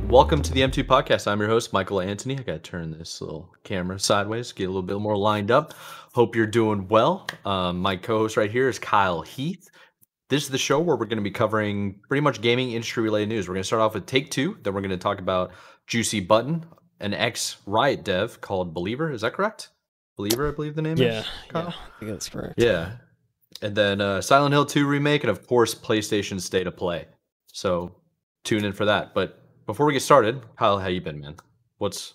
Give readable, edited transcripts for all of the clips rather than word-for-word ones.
welcome to the M2 podcast. I'm your host, Michael Anthony. I got to turn this little camera sideways, get a little bit more lined up. Hope you're doing well. My co-host right here is Kyle Heath. This is the show where we're going to be covering pretty much gaming industry related news. We're going to start off with Take-Two, then we're going to talk about Juicy Button, an ex-Riot dev called Believer. Is that correct? Believer, I believe the name is. Kyle? Yeah, I think that's correct. Yeah. And then Silent Hill 2 remake, and of course, PlayStation State of Play. So tune in for that. But before we get started, Kyle, how you been, man? What's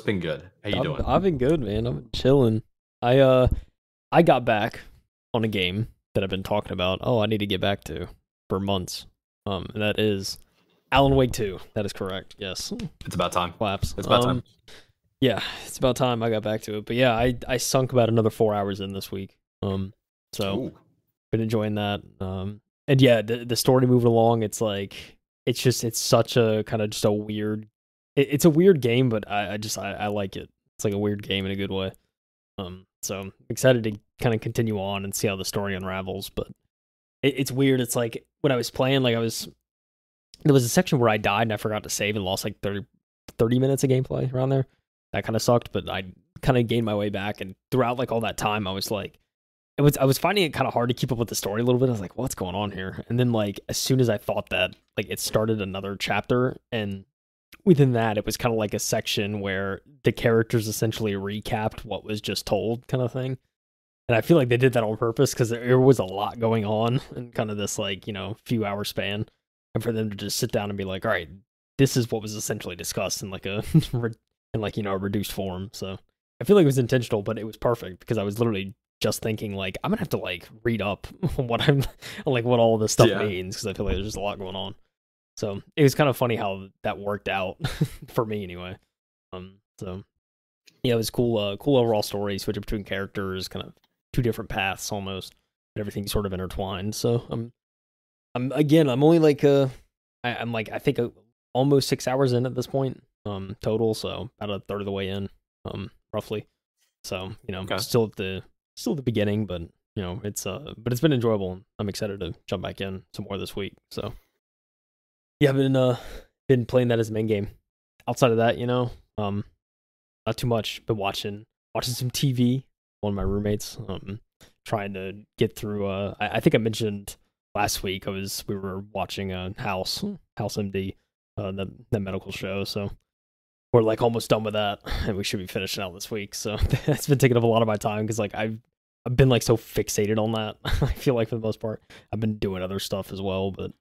been good? How you doing? I've been good, man. I've been chilling. I got back on a game that I've been talking about. Oh, I need to get back to for months. And that is Alan Wake 2. That is correct. Yes. It's about time. Claps. It's about time. Yeah, it's about time I got back to it. But yeah, I sunk about another 4 hours in this week. So Ooh. been enjoying that. And yeah, the story moving along. It's like it's such a kind of just a weird. It's a weird game, but I like it. It's like a weird game in a good way. So I'm excited to kind of continue on and see how the story unravels. But it's weird. It's like when I was playing, there was a section where I died and I forgot to save and lost like 30 minutes of gameplay around there. That kind of sucked, but I kind of gained my way back. And throughout like all that time, I was like, I was finding it kind of hard to keep up with the story a little bit. I was like, what's going on here? And then like as soon as I thought that, like it started another chapter, and within that, it was kind of like a section where the characters essentially recapped what was just told, kind of thing. And I feel like they did that on purpose because there was a lot going on in kind of this like few hour span, and for them to just sit down and be like, all right, this is what was essentially discussed in like a a reduced form. So I feel like it was intentional, but it was perfect because I was literally just thinking like I'm gonna have to like read up on what I'm like what all this stuff means, because I feel like there's just a lot going on. So it was kind of funny how that worked out for me anyway. So yeah, it was cool overall story, switching between characters, kind of two different paths almost, but everything sort of intertwined. So I'm only like I'm like I think almost 6 hours in at this point total, so about a third of the way in roughly. So Okay. still at the beginning, but but it's been enjoyable. I'm excited to jump back in some more this week. So yeah, I've been playing that as a main game. Outside of that, not too much. Been watching some TV. One of my roommates, trying to get through. I think I mentioned last week we were watching House MD, the medical show. So we're like almost done with that, and we should be finishing out this week. So it's been taking up a lot of my time because like I've been like so fixated on that. I feel like for the most part, I've been doing other stuff as well, but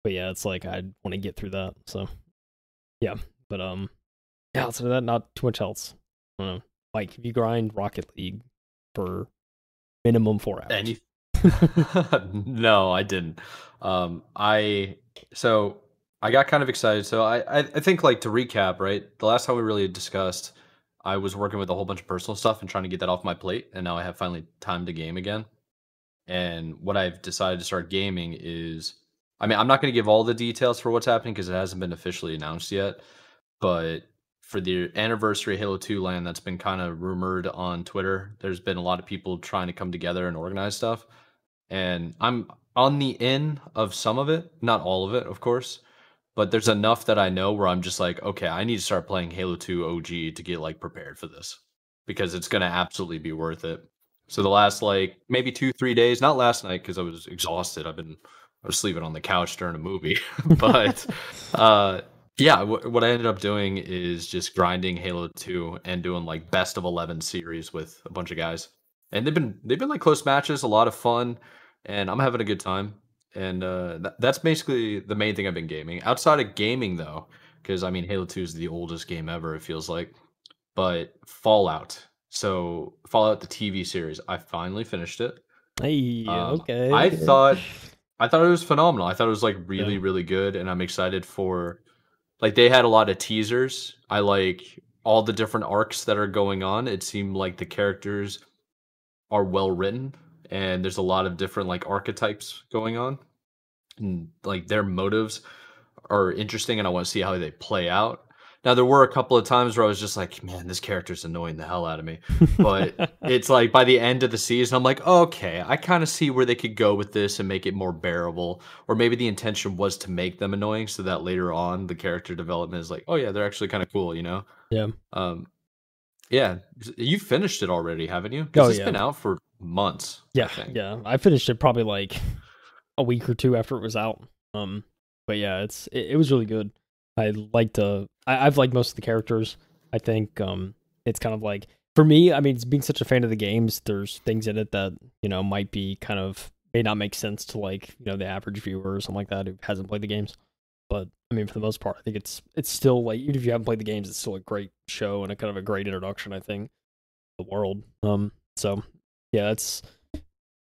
yeah, it's like I want to get through that. So yeah, but yeah, outside of that, not too much else. I don't know. Like, if you grind Rocket League for minimum 4 hours. No, I didn't. I got kind of excited. So I think, like, to recap, right? The last time we really discussed, I was working with a whole bunch of personal stuff and trying to get that off my plate, and now I have finally time to game again. And what I've decided to start gaming is, I mean, I'm not going to give all the details for what's happening because it hasn't been officially announced yet, but for the anniversary Halo 2 LAN that's been kind of rumored on Twitter, there's been a lot of people trying to come together and organize stuff. And I'm on the in of some of it, not all of it, of course, but there's enough that I know where I'm just like, okay, I need to start playing Halo 2 OG to get like prepared for this, because it's going to absolutely be worth it. So the last like maybe 2-3 days, not last night because I was exhausted. I was sleeping on the couch during a movie, but yeah, what I ended up doing is just grinding Halo 2 and doing like best of 11 series with a bunch of guys, and they've been like close matches, a lot of fun, and I'm having a good time. And that's basically the main thing I've been gaming. Outside of gaming, though, because I mean Halo 2 is the oldest game ever, it feels like, but Fallout. So Fallout, the TV series, I finally finished it. Hey, okay. I thought it was phenomenal. I thought it was like really, really good, and I'm excited for, like, they had a lot of teasers. I like all the different arcs that are going on. It seemed like the characters are well written, and there's a lot of different like archetypes going on, and like their motives are interesting, and I want to see how they play out. Now there were a couple of times where I was just like, man, this character's annoying the hell out of me. But it's like by the end of the season, I'm like, okay, I kind of see where they could go with this and make it more bearable. Or maybe the intention was to make them annoying so that later on the character development is like, oh yeah, they're actually kind of cool, you know? Yeah. Um, yeah, you finished it already, haven't you? Oh, Because it's yeah. been out for months. I Yeah, think. yeah. I finished it probably like a week or two after it was out. But yeah, it was really good. I've liked most of the characters. I think it's kind of like, for me, I mean, being such a fan of the games, there's things in it that, you know, might be kind of, may not make sense to, like, you know, the average viewer or something like that who hasn't played the games. But I mean, for the most part, I think it's still like, even if you haven't played the games, it's still a great show and a kind of a great introduction, I think, to the world. So yeah, that's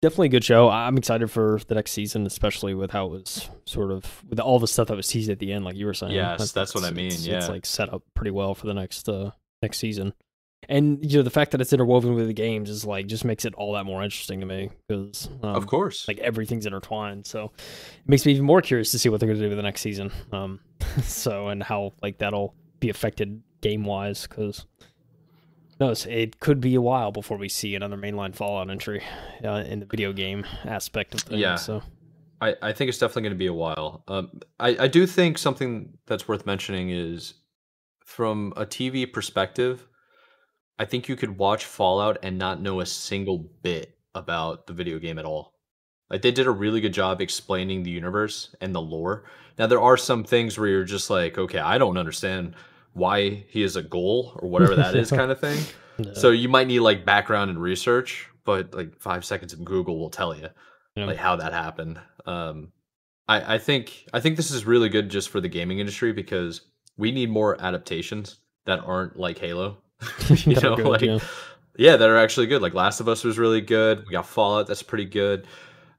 definitely a good show. I'm excited for the next season, especially with how it was sort of, with all the stuff that was teased at the end, like you were saying. Yes, that's what I mean. It's like set up pretty well for the next season. And you know, the fact that it's interwoven with the games is like, just makes it all that more interesting to me, because of course, like everything's intertwined. So it makes me even more curious to see what they're going to do with the next season. So, and how like that'll be affected game wise, because no, it could be a while before we see another mainline Fallout entry in the video game aspect of things. Yeah. So I think it's definitely going to be a while. I do think something that's worth mentioning is, from a TV perspective, I think you could watch Fallout and not know a single bit about the video game at all. Like, they did a really good job explaining the universe and the lore. Now, there are some things where you're just like, okay, I don't understand why he is a ghoul or whatever that is, kind of thing. yeah. So you might need like background and research, but like 5 seconds of Google will tell you like how that happened. I think this is really good just for the gaming industry, because we need more adaptations that aren't like Halo. You know, good, like yeah, that are actually good. Like Last of Us was really good. We got Fallout, that's pretty good.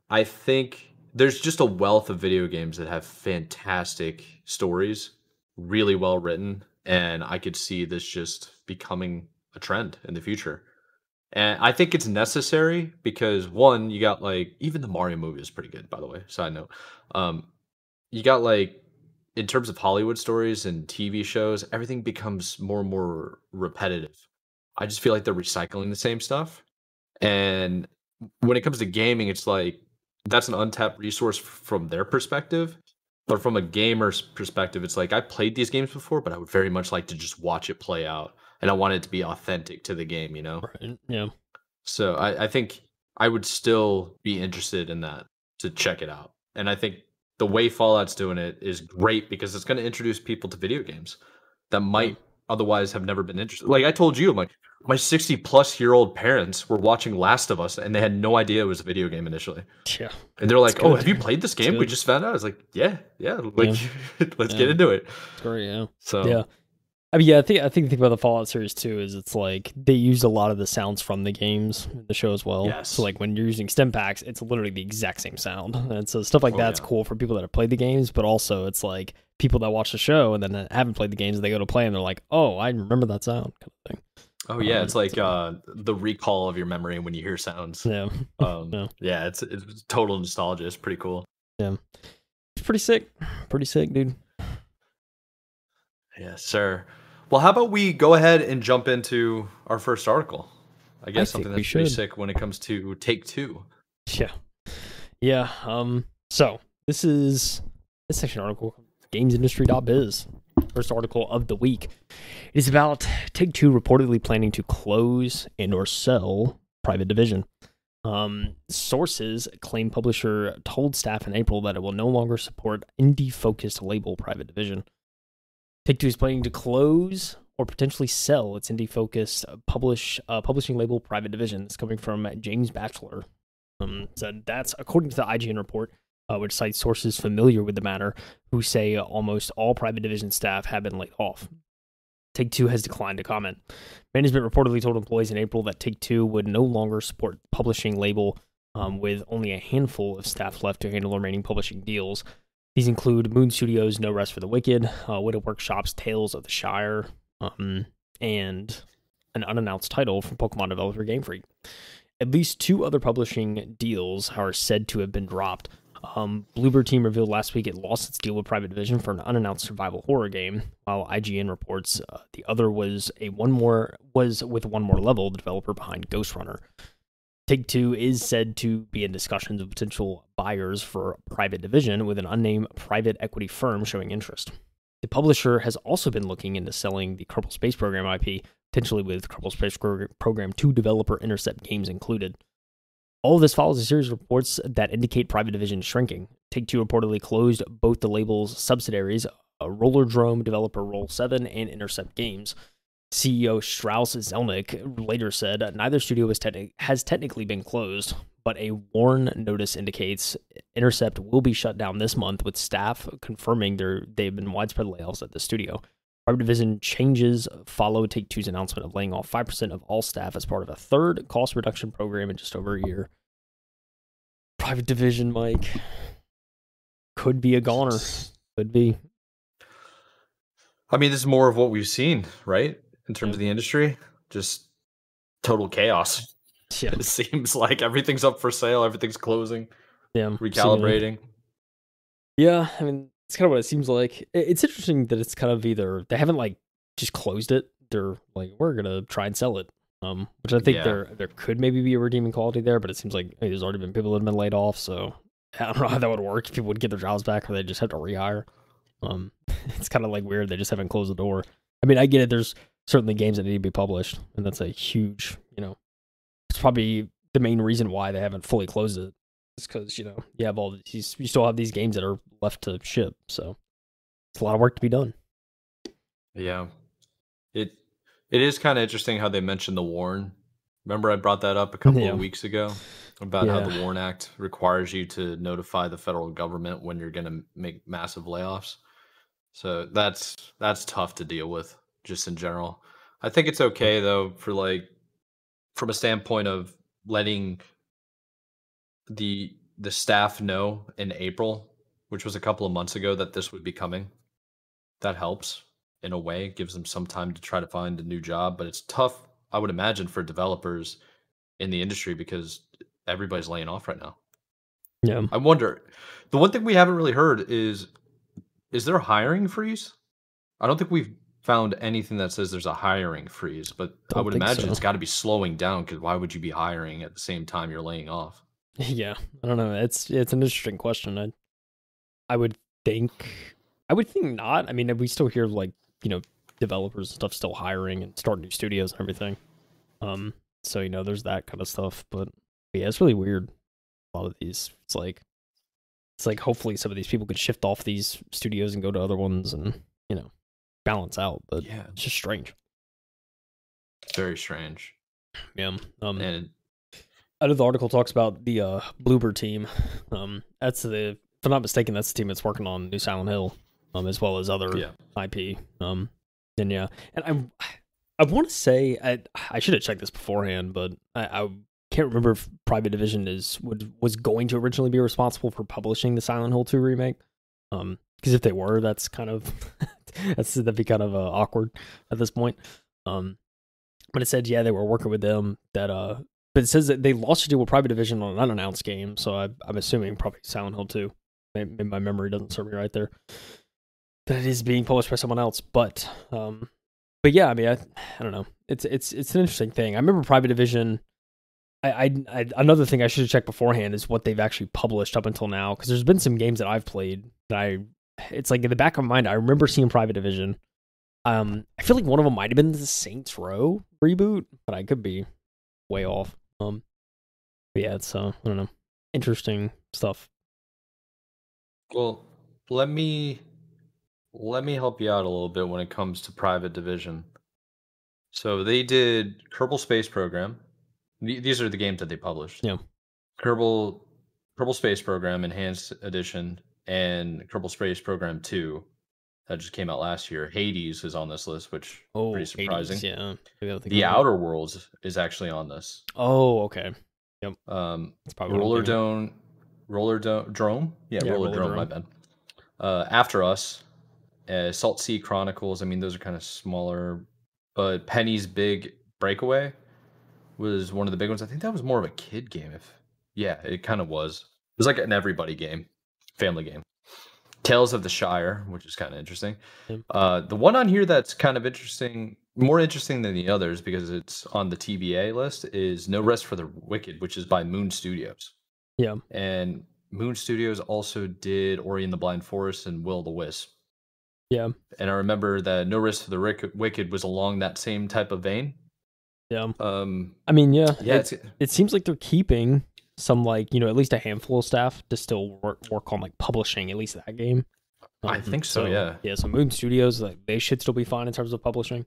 I think there's just a wealth of video games that have fantastic stories, really well written, and I could see this just becoming a trend in the future. And I think it's necessary because, one, you got like, even the Mario movie is pretty good, by the way. Side note. You got like, in terms of Hollywood stories and TV shows, everything becomes more and more repetitive. I just feel like they're recycling the same stuff. And when it comes to gaming, it's like, that's an untapped resource from their perspective. But from a gamer's perspective, it's like, I played these games before, but I would very much like to just watch it play out. And I want it to be authentic to the game, you know? Right. Yeah. So I think I would still be interested in that, to check it out. And I think the way Fallout's doing it is great, because it's going to introduce people to video games that might otherwise have never been interested. Like I told you, I'm like, my 60-plus-year-old parents were watching Last of Us, and they had no idea it was a video game initially. Yeah. And they're like, "Oh, have you played this game? We just found out." I was like, "Yeah. Like, let's get into it." It's great, yeah. So yeah. I mean, yeah, I think the thing about the Fallout series too is it's like they used a lot of the sounds from the games in the show as well. Yes. So like when you're using stem packs, it's literally the exact same sound, and so stuff like that's cool for people that have played the games. But also, it's like people that watch the show and then haven't played the games, and they go to play and they're like, "Oh, I remember that sound," kind of thing. Oh yeah, it's like the recall of your memory when you hear sounds. Yeah. Yeah, it's total nostalgia. It's pretty cool. Yeah. It's pretty sick. Pretty sick, dude. Yes, sir. Well, how about we go ahead and jump into our first article? I guess something that's pretty sick when it comes to Take-Two. Yeah. Yeah. So this section article, gamesindustry.biz. First article of the week. It is about Take-Two reportedly planning to close and or sell Private Division. Sources claim publisher told staff in April that it will no longer support indie-focused label Private Division. Take-Two is planning to close or potentially sell its indie-focused publishing label Private Division. It's coming from James Batchelor. So that's according to the IGN report, which cites sources familiar with the matter who say almost all Private Division staff have been laid off. Take-Two has declined to comment. Management reportedly told employees in April that Take-Two would no longer support publishing label with only a handful of staff left to handle remaining publishing deals. These include Moon Studios' No Rest for the Wicked, Widow Workshop's Tales of the Shire, and an unannounced title from Pokemon developer Game Freak. At least 2 other publishing deals are said to have been dropped. Bloober Team revealed last week it lost its deal with Private Division for an unannounced survival horror game, while IGN reports the other was with One More Level, the developer behind Ghost Runner. Take-Two is said to be in discussions with potential buyers for Private Division, with an unnamed private equity firm showing interest. The publisher has also been looking into selling the Kerbal Space Program IP, potentially with Kerbal Space Program 2 developer Intercept Games included. All of this follows a series of reports that indicate Private Division is shrinking. Take-Two reportedly closed both the label's subsidiaries, Rollerdrome developer Roll7 and Intercept Games. CEO Strauss Zelnick later said neither studio has technically been closed, but a warn notice indicates Intercept will be shut down this month, with staff confirming they've been widespread layoffs at the studio. Private Division changes follow Take-Two's announcement of laying off 5% of all staff as part of a third cost reduction program in just over a year. Private Division, Mike, could be a goner. Could be. I mean, this is more of what we've seen, right? In terms of the industry, just total chaos. Yeah. It seems like everything's up for sale, everything's closing, recalibrating. Yeah, I mean, it's kind of what it seems like. It's interesting that it's kind of either they haven't like just closed it. They're like, we're gonna try and sell it. Which I think there could maybe be a redeeming quality there, but it seems like there's already been people that have been laid off, so I don't know how that would work. If people would get their jobs back, or they just have to rehire. It's kind of like weird. They just haven't closed the door. I mean, I get it. There's certainly games that need to be published, and that's a huge, it's probably the main reason why they haven't fully closed it. It's because, you have all these, you still have these games that are left to ship, so it's a lot of work to be done. Yeah. It is kind of interesting how they mentioned the WARN. Remember I brought that up a couple of weeks ago about how the WARN Act requires you to notify the federal government when you're going to make massive layoffs. So that's tough to deal with just in general. I think it's okay though for from a standpoint of letting the staff know in April, which was a couple of months ago, that this would be coming. That helps in a way. It gives them some time to try to find a new job, but it's tough, I would imagine, for developers in the industry because everybody's laying off right now. Yeah. I wonder, the one thing we haven't really heard is there a hiring freeze? I don't think we've found anything that says there's a hiring freeze, but I would imagine it's got to be slowing down, because why would you be hiring at the same time you're laying off? Yeah, I don't know. It's an interesting question. I would think not. I mean, we still hear developers and stuff still hiring and starting new studios and everything. So there's that kind of stuff. But yeah, it's really weird. A lot of these, it's like hopefully some of these people could shift off these studios and go to other ones and balance out. But yeah, it's just strange. It's very strange. Yeah. And another article talks about the Bloober team. That's if I'm not mistaken, that's the team that's working on New Silent Hill, as well as other IP. And I want to say I should have checked this beforehand, but I can't remember if Private Division was going to originally be responsible for publishing the Silent Hill 2 remake. Because if they were, that's kind of that'd be kind of awkward at this point. But it said they were working with them. But it says that they lost a deal with Private Division on an unannounced game, so I'm assuming probably Silent Hill 2. Maybe my memory doesn't serve me right there. That it is being published by someone else, but yeah, I mean, I don't know. It's an interesting thing. I remember Private Division. I another thing I should have checked beforehand is what they've actually published up until now, because there's been some games that I've played that it's like in the back of my mind I remember seeing Private Division. I feel like one of them might have been the Saints Row reboot, but I could be way off. But yeah, it's I don't know, interesting stuff. Well, let me help you out a little bit when it comes to Private Division. So they did Kerbal Space Program. These are the games that they published. Yeah. Kerbal Space Program Enhanced Edition and Kerbal Space Program 2 that just came out last year. Hades is on this list, which is pretty surprising. Hades, yeah. The Outer Worlds is actually on this. Oh, okay. Yep. It's probably Rollerdrome. Yeah, Rollerdrome, my bad. After Us, Salt Sea Chronicles. I mean, those are kind of smaller, but Penny's Big Breakaway was one of the big ones. I think that was more of a kid game. It kind of was. was like an everybody game, family game. Tales of the Shire, which is kind of interesting. Yeah. The one on here that's kind of interesting, more interesting than the others because it's on the TBA list, is No Rest for the Wicked, which is by Moon Studios. Yeah. And Moon Studios also did Ori and the Blind Forest and Will the Wisp. Yeah. And I remember that No Rest for the Wicked was along that same type of vein. Yeah. I mean, yeah. Yeah, it seems like they're keeping some, like, at least a handful of staff to still work on like publishing at least that game. I think so, yeah. Yeah, so Moon Studios, like, they should still be fine in terms of publishing.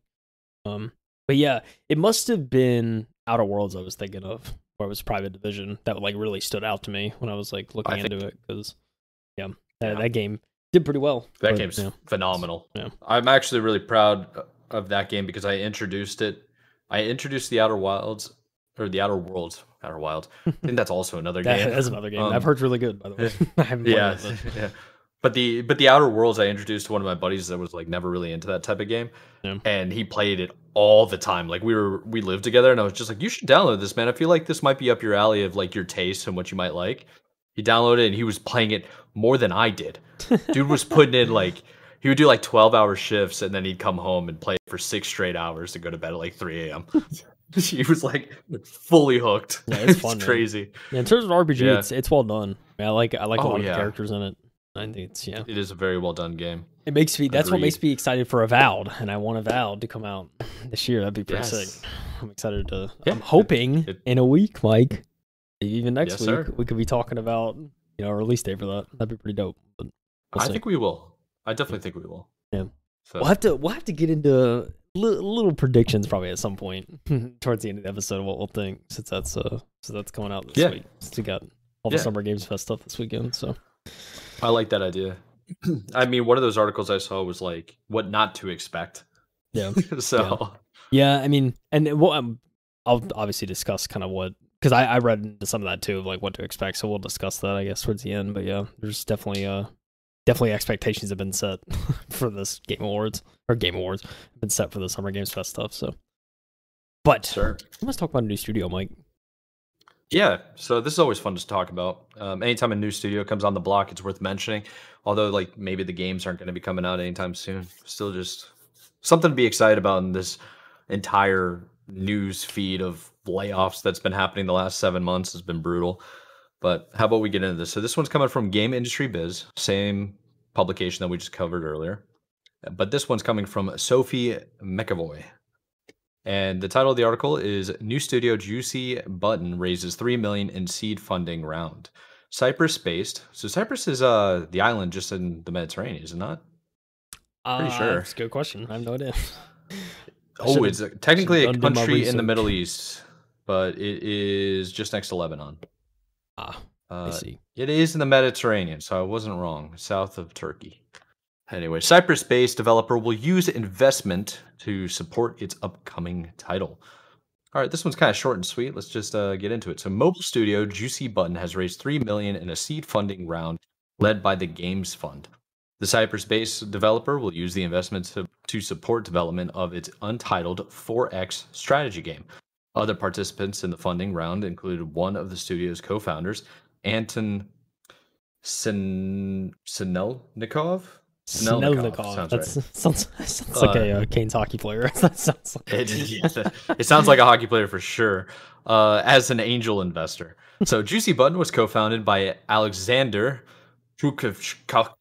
But yeah, it must have been Outer Worlds I was thinking of, or it was Private Division that like really stood out to me when I was like looking into it, because that game did pretty well. That game's phenomenal. Yeah. I'm actually really proud of that game because I introduced it. I introduced the Outer Wilds, or the Outer Worlds. Outer Wild. I think that's also another game. That's another game. I've heard really good, by the way. I haven't played it, but. Yeah. But the Outer Worlds I introduced to one of my buddies that was like never really into that type of game, and he played it all the time. Like we lived together, and I was just like, you should download this, man. I feel like this might be up your alley of like your taste and what you might like. He downloaded it, and he was playing it more than I did. Dude was putting in like, he would do like 12-hour shifts, and then he'd come home and play for 6 straight hours to go to bed at like 3 a.m. He was like fully hooked. Yeah, it's fun. It's crazy. Yeah, in terms of RPG, it's well done. I like a lot of the characters in it. I think it is a very well done game. It makes me That's what makes me excited for Avowed, and I want Avowed to come out this year. That'd be pretty sick. I'm excited to. I'm hoping in a week, Mike, maybe even next week, we could be talking about a release date for that. That'd be pretty dope. But I think we will. I definitely think we will. Yeah. So. We'll have to get into little predictions probably at some point towards the end of the episode of what we'll think, since that's coming out this week. Since we got all the Summer Games Fest stuff this weekend, so I like that idea. I mean, one of those articles I saw was like what not to expect. Yeah. I mean, and I'll obviously discuss kind of what, because I read into some of that too, of like what to expect. So we'll discuss that, I guess, towards the end. But yeah, there's definitely expectations have been set for this Game Awards have been set for the Summer Games Fest stuff. So, but let's talk about a new studio, Mike. Yeah, so this is always fun to talk about. Anytime a new studio comes on the block, it's worth mentioning. Although, like, maybe the games aren't going to be coming out anytime soon. Still just something to be excited about in this entire news feed of layoffs that's been happening the last 7 months has been brutal. But how about we get into this? So this one's coming from Game Industry Biz, same publication that we just covered earlier. But this one's coming from Sophie McAvoy. And the title of the article is New Studio Juicy Button Raises $3 million in Seed Funding Round. Cyprus-based. So Cyprus is the island just in the Mediterranean, is it not? Pretty sure. That's a good question. I have no idea. It's technically a country in the Middle East, but it is just next to Lebanon. I see. It is in the Mediterranean, so I wasn't wrong. South of Turkey. Anyway, Cyprus-based developer will use investment to support its upcoming title. All right, this one's kind of short and sweet. Let's just get into it. So, mobile studio Juicy Button has raised $3 million in a seed funding round led by the Games Fund. The Cyprus-based developer will use the investment to support development of its untitled 4X strategy game. Other participants in the funding round included one of the studio's co-founders, Anton Sinelnikov. Sounds like a Canes hockey player. That sounds like it sounds like a hockey player for sure. As an angel investor, so Juicy Button was co-founded by Alexander Kravchuk.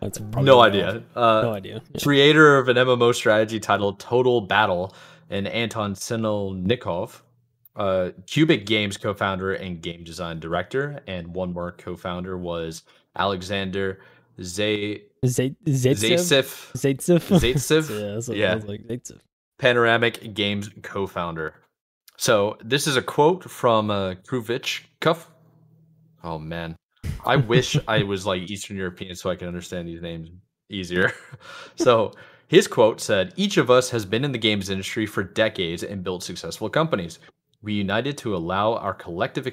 That's no idea. No idea. Yeah. Creator of an MMO strategy titled Total Battle, and Anton Sinelnikov. Cubic Games co-founder and game design director, and one more co-founder was Alexander Zaitsev. Yeah, Panoramic Games co-founder. So this is a quote from Kruvich Kuff. Oh man, I wish I was like Eastern European so I could understand these names easier. So his quote said, "Each of us has been in the games industry for decades and built successful companies. We united to allow our collective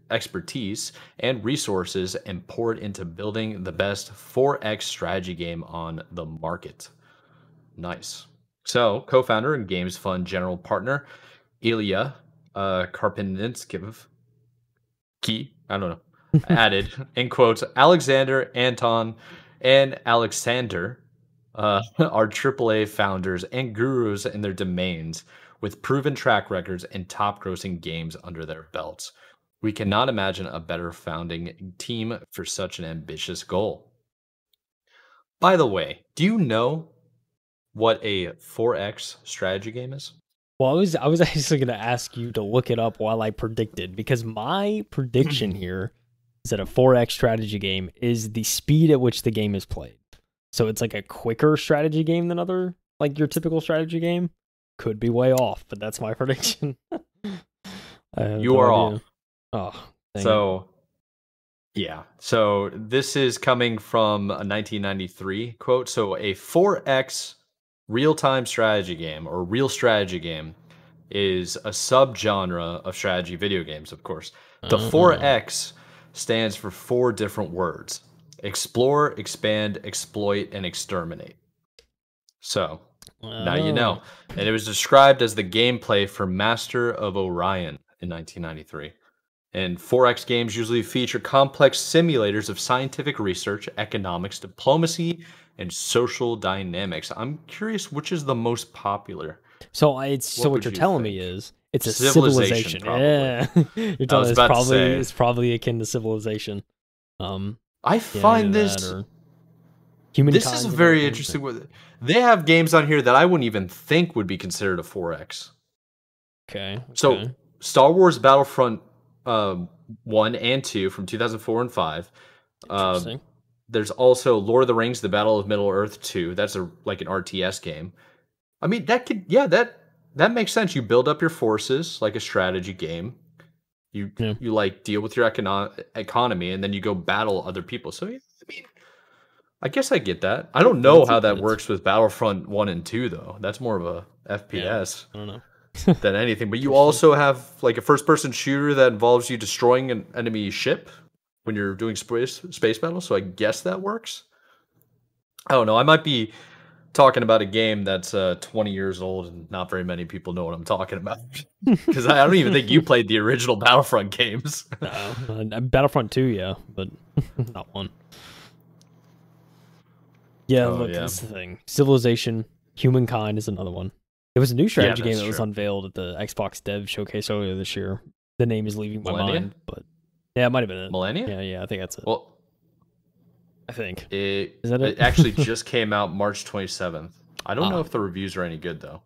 expertise and resources and poured into building the best 4X strategy game on the market." Nice. So, co-founder and Games Fund general partner Ilya Karpinskiv, I don't know, added, in quotes, Alexander, Anton, and Alexander are AAA founders and gurus in their domains with proven track records and top grossing games under their belts. We cannot imagine a better founding team for such an ambitious goal. By the way, do you know what a 4X strategy game is? Well, I was actually going to ask you to look it up while I predicted, because my prediction here is that a 4X strategy game is the speed at which the game is played. So it's like a quicker strategy game than like your typical strategy game. Could be way off, but that's my prediction. You are off. Oh, so yeah. So this is coming from a 1993 quote. So a 4X real-time strategy game or real strategy game is a subgenre of strategy video games, of course. The 4X stands for 4 different words: explore, expand, exploit, and exterminate. So now you know. And it was described as the gameplay for Master of Orion in 1993. And 4X games usually feature complex simulators of scientific research, economics, diplomacy, and social dynamics. I'm curious which is the most popular. So what you're telling me is it's a civilization. Yeah, you're telling it's probably akin to Civilization. I find this is very interesting. They have games on here that I wouldn't even think would be considered a 4X. Okay. So Star Wars Battlefront 1 and 2 from 2004 and 5. Interesting. There's also Lord of the Rings: The Battle of Middle-earth 2. That's like an RTS game. I mean, that makes sense. You build up your forces like a strategy game. You like deal with your economy, and then you go battle other people. So I mean, I guess I get that. I don't know how that works with Battlefront 1 and 2 though. That's more of a FPS. I don't know. Than anything. But you also have like a first-person shooter that involves you destroying an enemy ship when you're doing space battle. So I guess that works. I don't know. I might be talking about a game that's 20 years old and not very many people know what I'm talking about. Because I don't even think you played the original Battlefront games. No, Battlefront 2, yeah, but not 1. Yeah, look, that's the thing. Civilization, Humankind is another one. It was a new strategy game that was unveiled at the Xbox Dev Showcase earlier this year. The name is leaving my mind, but yeah, it might have been it. Millennia? Yeah, I think that's it. Well, I think. Is that it? It actually just came out March 27th. I don't know if the reviews are any good, though.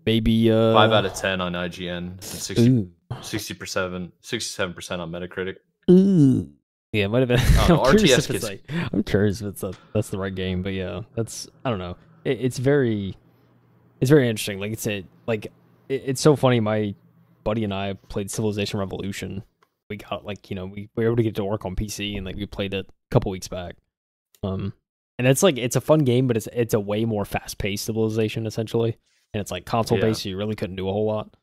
Maybe 5 out of 10 on IGN, 67% on Metacritic. Ooh. Yeah, it might have been. RTS I'm curious if that's the right game, but yeah, I don't know. It's very interesting. Like it's so funny. My buddy and I played Civilization Revolution. We got we were able to get to work on PC, and like we played it a couple weeks back. And it's a fun game, but it's a way more fast paced Civilization essentially, and it's like console based, so you really couldn't do a whole lot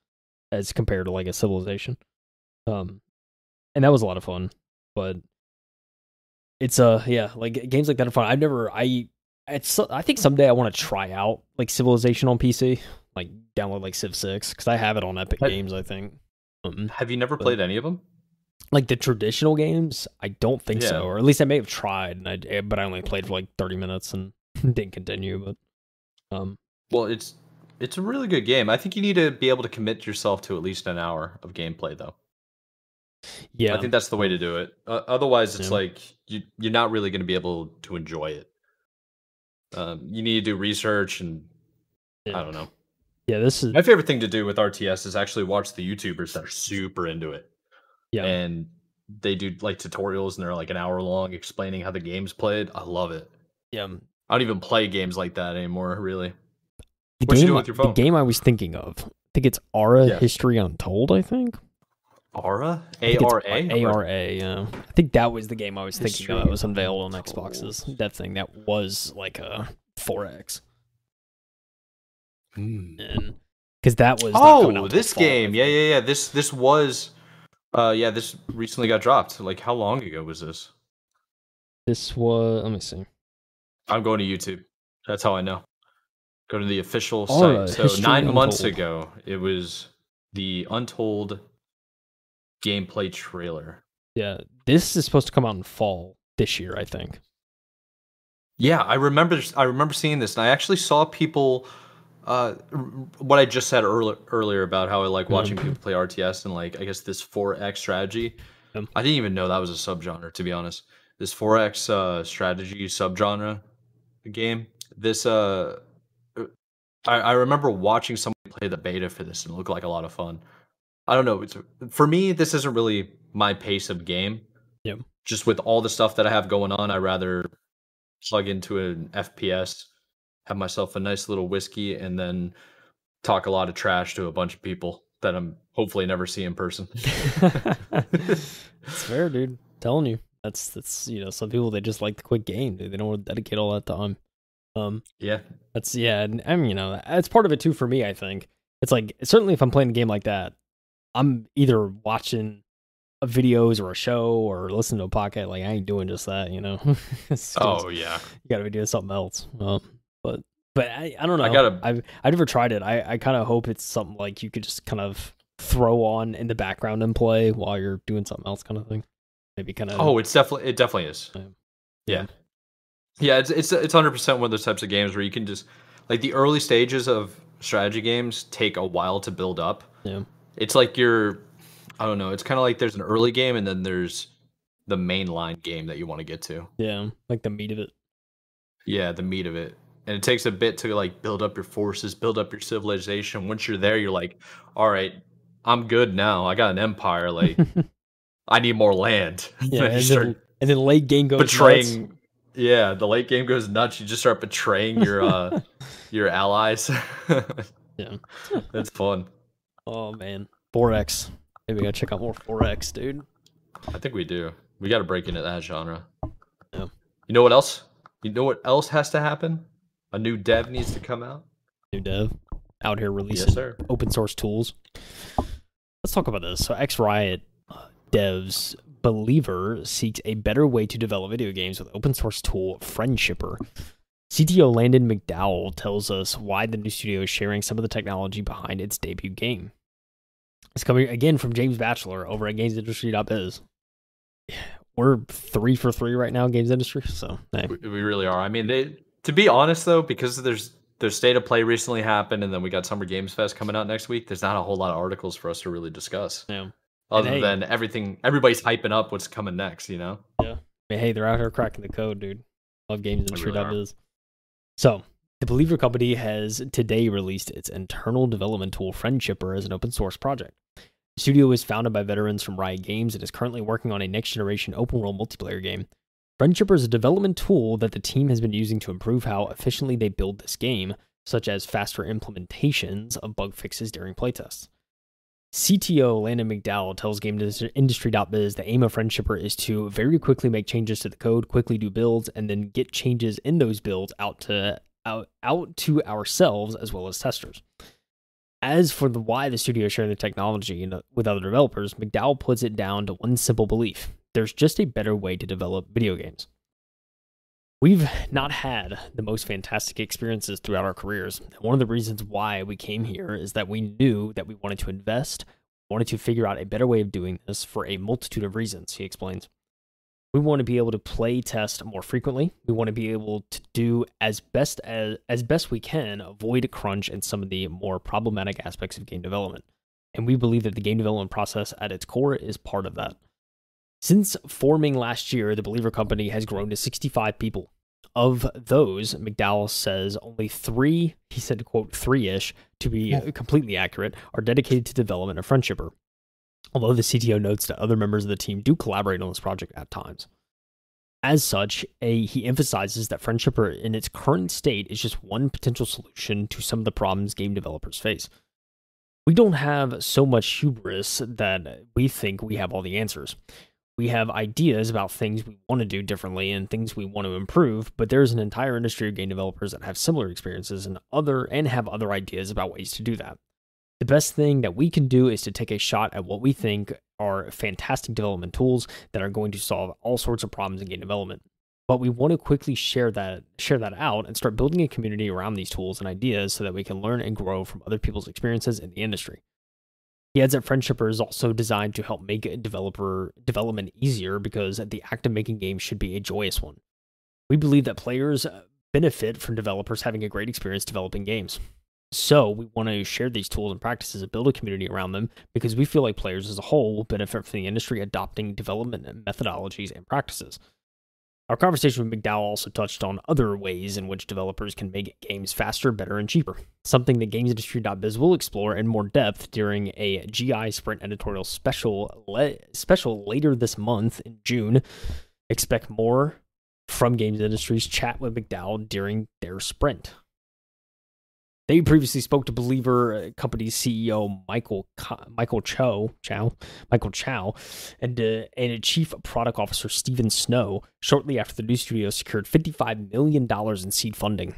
as compared to like a Civilization. And that was a lot of fun, but it's like games like that are fun. I think someday I want to try out like Civilization on PC, like download like Civ 6 because I have it on Epic Games. I think. Have you never played any of them? Like the traditional games, I don't think so, or at least I may have tried, but I only played for like 30 minutes and didn't continue. But well, it's a really good game. I think you need to be able to commit yourself to at least an hour of gameplay, though. Yeah, I think that's the way to do it. Otherwise, it's like you're not really going to be able to enjoy it. You need to do research, and I don't know. Yeah, this is my favorite thing to do with RTS is actually watch the YouTubers that are super into it. Yeah, and they do like tutorials, and they're like an hour long explaining how the game's played. I love it. Yeah, I don't even play games like that anymore. Really. What you do with your phone? The game I was thinking of, I think it's Ara History Untold. I think. Ara? A-R-A? A-R-A, yeah. I think that was the game I was thinking of that was unveiled on Xbox's. That thing that was like a 4X. And because that was this game. Yeah. This was this recently got dropped. Like how long ago was this? This was, let me see. I'm going to YouTube. That's how I know. Go to the official site. So 9 months ago it was the Untold gameplay trailer. Yeah, this is supposed to come out in fall this year, I think. Yeah, I remember seeing this, and I actually saw people. What I just said earlier about how I like watching people play RTS and like I guess this 4X strategy. I didn't even know that was a subgenre, to be honest. This 4X strategy subgenre game. This I remember watching somebody play the beta for this and it looked like a lot of fun. I don't know. For me, this isn't really my pace of game. Yeah. Just with all the stuff that I have going on, I rather plug into an FPS, have myself a nice little whiskey, and then talk a lot of trash to a bunch of people that I'm hopefully never see in person. It's fair, dude. Telling you. That's you know, some people they just like the quick game, dude. They don't want to dedicate all that time. Yeah. And I mean, you know, that's part of it too for me, I think. It's like certainly if I'm playing a game like that, I'm either watching videos or a show or listening to a podcast. Like I ain't doing just that, you know. Oh yeah. You gotta be doing something else. But I don't know. I've never tried it. I kind of hope it's something like you could just kind of throw on in the background and play while you're doing something else, kind of thing. Maybe kind of. Oh, it definitely is. Yeah. Yeah, it's 100% one of those types of games where you can just like the early stages of strategy games take a while to build up. Yeah. It's like I don't know, it's kind of like there's an early game and then there's the mainline game that you want to get to. Yeah, like the meat of it. Yeah, the meat of it. And it takes a bit to like build up your forces, build up your civilization. Once you're there, you're like, "All right, I'm good now. I got an empire. Like I need more land." Yeah, and then late game goes betraying nuts. Yeah, the late game goes nuts. You just start betraying your your allies. Yeah. That's fun. Oh man. 4X. Maybe we gotta check out more 4X, dude. I think we do. We gotta break into that genre. Yeah. You know what else? You know what else has to happen? A new dev needs to come out. New dev out here releasing open source tools. Let's talk about this. So X Riot devs Believer seeks a better way to develop video games with open source tool Friendshipper. CTO Landon McDowell tells us why the new studio is sharing some of the technology behind its debut game. It's coming again from James Batchelor over at GamesIndustry.biz. We're 3 for 3 right now in games industry, so hey. We really are. I mean, to be honest though, because there's State of Play recently happened, and then we got Summer Games Fest coming out next week. There's not a whole lot of articles for us to really discuss. Yeah. Other than everybody's hyping up what's coming next, you know? Yeah. I mean, hey, they're out here cracking the code, dude. Love GamesIndustry.biz. So, the Believer company has today released its internal development tool Friendshipper as an open source project. The studio was founded by veterans from Riot Games and is currently working on a next-generation open-world multiplayer game. Friendshipper is a development tool that the team has been using to improve how efficiently they build this game, such as faster implementations of bug fixes during playtests. CTO Landon McDowell tells GamesIndustry.biz the aim of Friendshipper is to very quickly make changes to the code, quickly do builds, and then get changes in those builds out to ourselves as well as testers. As for why the studio is sharing the technology with other developers, McDowell puts it down to one simple belief. There's just a better way to develop video games. We've not had the most fantastic experiences throughout our careers. And one of the reasons why we came here is that we knew that we wanted to invest, wanted to figure out a better way of doing this for a multitude of reasons, he explains. We want to be able to play test more frequently. We want to be able to do as best we can, avoid crunch and some of the more problematic aspects of game development. And we believe that the game development process at its core is part of that. Since forming last year, the Believer company has grown to 65 people. Of those, McDowell says only 3, he said, quote, 3-ish, to be completely accurate, are dedicated to development of Friendshipper. Although the CTO notes that other members of the team do collaborate on this project at times. As such, he emphasizes that Friendshipper in its current state is just one potential solution to some of the problems game developers face. We don't have so much hubris that we think we have all the answers. We have ideas about things we want to do differently and things we want to improve, but there's an entire industry of game developers that have similar experiences and have other ideas about ways to do that. The best thing that we can do is to take a shot at what we think are fantastic development tools that are going to solve all sorts of problems in game development. But we want to quickly share that out and start building a community around these tools and ideas so that we can learn and grow from other people's experiences in the industry. He adds that Friendshipper is also designed to help make developer development easier because the act of making games should be a joyous one. We believe that players benefit from developers having a great experience developing games. So we want to share these tools and practices and build a community around them because we feel like players as a whole will benefit from the industry adopting development methodologies and practices. Our conversation with McDowell also touched on other ways in which developers can make games faster, better, and cheaper, something that GamesIndustry.biz will explore in more depth during a GI Sprint editorial special later this month in June. Expect more from Games Industry's chat with McDowell during their sprint. They previously spoke to Believer Company's CEO Michael Chow, and Chief Product Officer Stephen Snow shortly after the new studio secured $55 million in seed funding.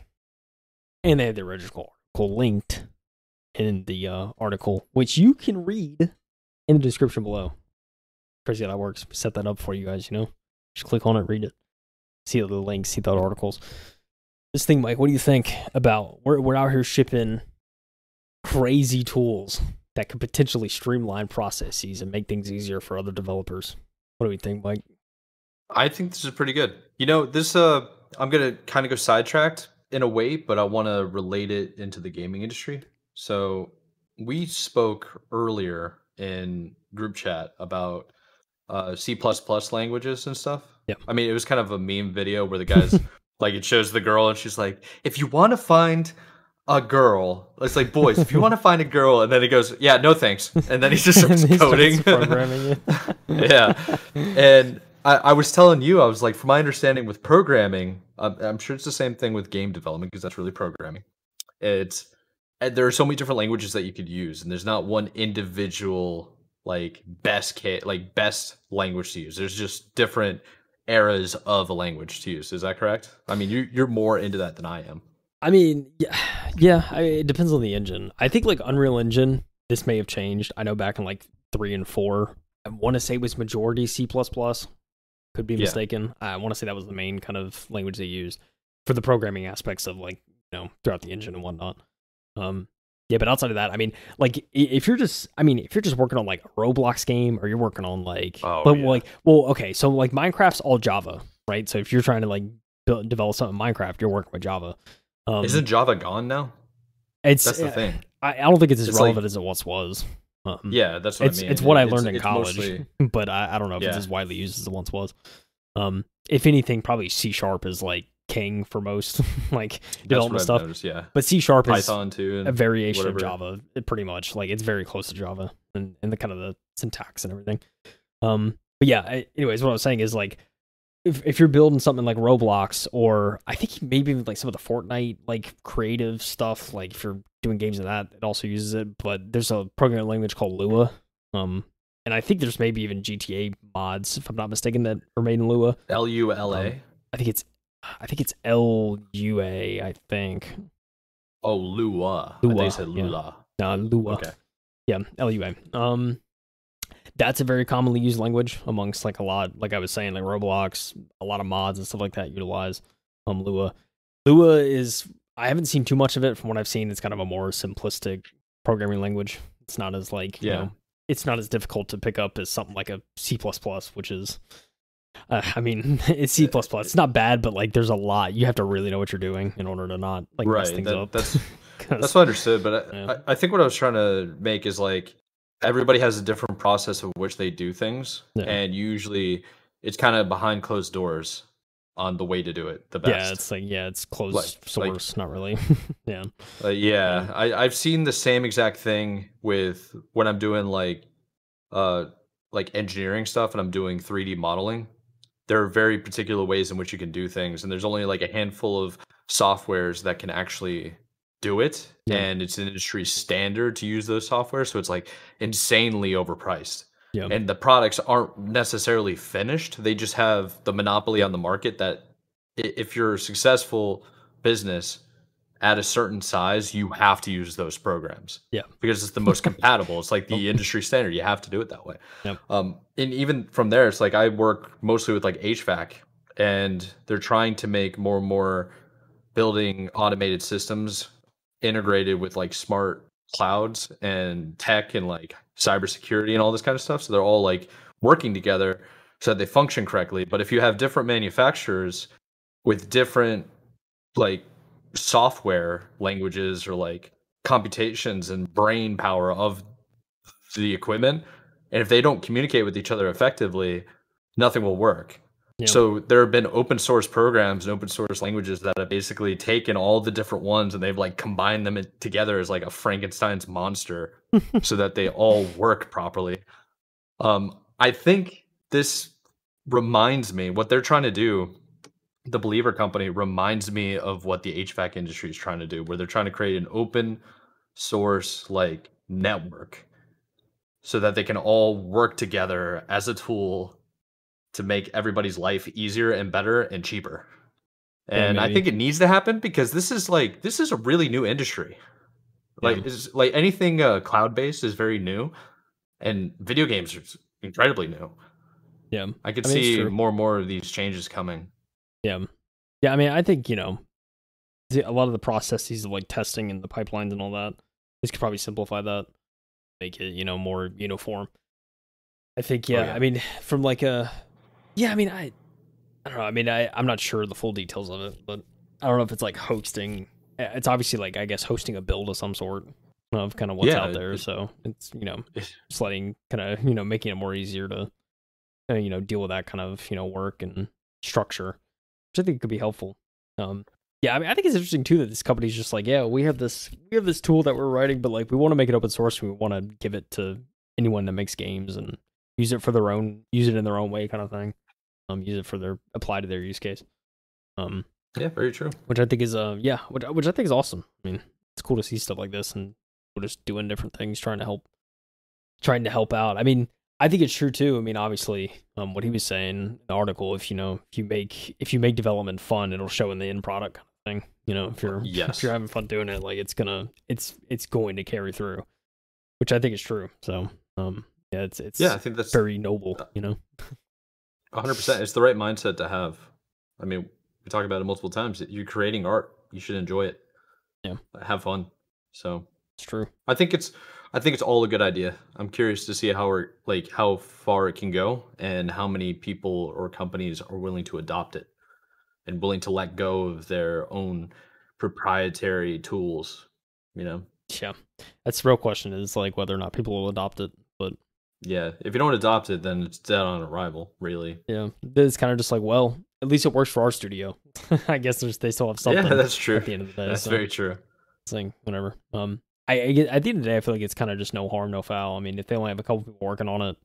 And they had the original article linked in the article, which you can read in the description below. Crazy how that works. Set that up for you guys, Just click on it, read it. See the links, see the articles. This thing, Mike, what do you think about we're out here shipping crazy tools that could potentially streamline processes and make things easier for other developers? What do we think, Mike? I think this is pretty good. This I'm gonna kind of go sidetracked in a way, but I want to relate it into the gaming industry. So we spoke earlier in group chat about C++ languages and stuff. Yeah. I mean, it was kind of a meme video where the guys like it shows the girl and she's like, if you want to find a girl, it's like, boys, if you want to find a girl, and then he goes, yeah, no thanks, and then he just starts coding. Programming it. Yeah. And I was telling you, I was like, from my understanding with programming, I'm sure it's the same thing with game development because that's really programming. There are so many different languages that you could use, and there's not one individual best language to use. There's just different eras of a language to use. Is that correct? I mean, you're more into that than I am. I mean, yeah. It depends on the engine. I think Unreal Engine, this may have changed. I know back in 3 and 4, I want to say it was majority C++. Could be mistaken. I want to say that was the main kind of language they used for the programming aspects of throughout the engine and whatnot. Yeah, but outside of that, I mean, if you're just working on a Roblox game, or you're working on okay, so Minecraft's all Java, right? So if you're trying to develop something in Minecraft, you're working with Java. Isn't Java gone now? That's the thing. I don't think it's as relevant as it once was. Yeah, that's what I mean. It's what I learned in college, mostly, but I don't know if it's as widely used as it once was. If anything, probably C# is king for most development stuff. Noticed, yeah. But C# is Python too, and a variation whatever. of Java, pretty much. It's very close to Java and the kind of the syntax and everything. But yeah, anyways, what I was saying is if you're building something like Roblox, or I think maybe some of the Fortnite creative stuff, if you're doing games in that, it also uses it. But there's a programming language called Lua, and I think there's maybe even GTA mods, if I'm not mistaken, that are made in Lua. Lula. I think it's Lua. I think. Oh, Lua. Lua. They said Lula. Yeah. No, Lua. Okay. Yeah, Lua. That's a very commonly used language amongst a lot, I was saying, Roblox, a lot of mods and stuff like that utilize Lua. Lua is, I haven't seen too much of it. From what I've seen, it's kind of a more simplistic programming language. It's not as it's not as difficult to pick up as something like a C++, which is, I mean, it's C++. It's not bad, but there's a lot. You have to really know what you're doing in order to not mess things up. That's what I understood. But I think what I was trying to make is everybody has a different process of which they do things, and usually it's kind of behind closed doors on the way to do it the best. Yeah, it's closed source, not really. Yeah. I've seen the same exact thing with when I'm doing engineering stuff and I'm doing 3D modeling. There are very particular ways in which you can do things, and there's only a handful of softwares that can actually do it, and it's an industry standard to use those software, so it's insanely overpriced. And the products aren't necessarily finished. They just have the monopoly on the market that if you're a successful business at a certain size, you have to use those programs. Yeah. Because it's the most compatible. It's the industry standard. You have to do it that way. Yep. And even from there, it's I work mostly with HVAC, and they're trying to make more and more building automated systems integrated with smart clouds and tech and like cybersecurity and all this kind of stuff. So they're all like working together so that they function correctly. But if you have different manufacturers with different like software languages or like computations and brain power of the equipment, and if they don't communicate with each other effectively, nothing will work. Yeah. So there have been open source programs and open source languages that have basically taken all the different ones and they've like combined them together as like a Frankenstein's monster so that they all work properly. I think this reminds me what they're trying to do. The Believer company reminds me of what the HVAC industry is trying to do, where they're trying to create an open source like network so that they can all work together as a tool to make everybody's life easier and better and cheaper. Yeah, And I think it needs to happen because this is a really new industry. Like it's like anything cloud based is very new, and video games are incredibly new. Yeah, I could see more and more of these changes coming. Yeah, yeah. I mean, I think a lot of the processes of like testing and the pipelines and all that, this could probably simplify that, make it more uniform. I think I mean, from like a I don't know. I mean, I'm not sure the full details of it, but I don't know if it's like hosting. It's obviously like, I guess, hosting a build of some sort of kind of what's out there. So it's just letting kind of making it more easier to deal with that kind of work and structure, which I think could be helpful. Yeah, I mean, I think it's interesting too that this company's just like, we have this tool that we're writing, but like we want to make it open source. We want to give it to anyone that makes games and use it in their own way, kind of thing. Use it for apply to their use case. Yeah, very true. Which I think is which I think is awesome. I mean, it's cool to see stuff like this and we're just doing different things, trying to help out. I mean, I think it's true too. I mean, obviously, what he was saying in the article, if you make development fun, it'll show in the end product kind of thing. If you're having fun doing it, like it's going to carry through, which I think is true. So, I think that's very noble. 100%. It's the right mindset to have. I mean, we talk about it multiple times. You're creating art. You should enjoy it. Yeah. Have fun. So it's true. I think it's all a good idea. I'm curious to see how far it can go and how many people or companies are willing to adopt it and willing to let go of their own proprietary tools, Yeah. That's the real question, is like whether or not people will adopt it. But yeah, if you don't adopt it, then it's dead on arrival, really. Yeah. It's kind of just like, well, at least it works for our studio. I guess they still have something. Yeah, that's true. At the end of the day. That's very true. It's like, whatever. At the end of the day, I feel like it's kind of just no harm, no foul. I mean, if they only have a couple people working on it,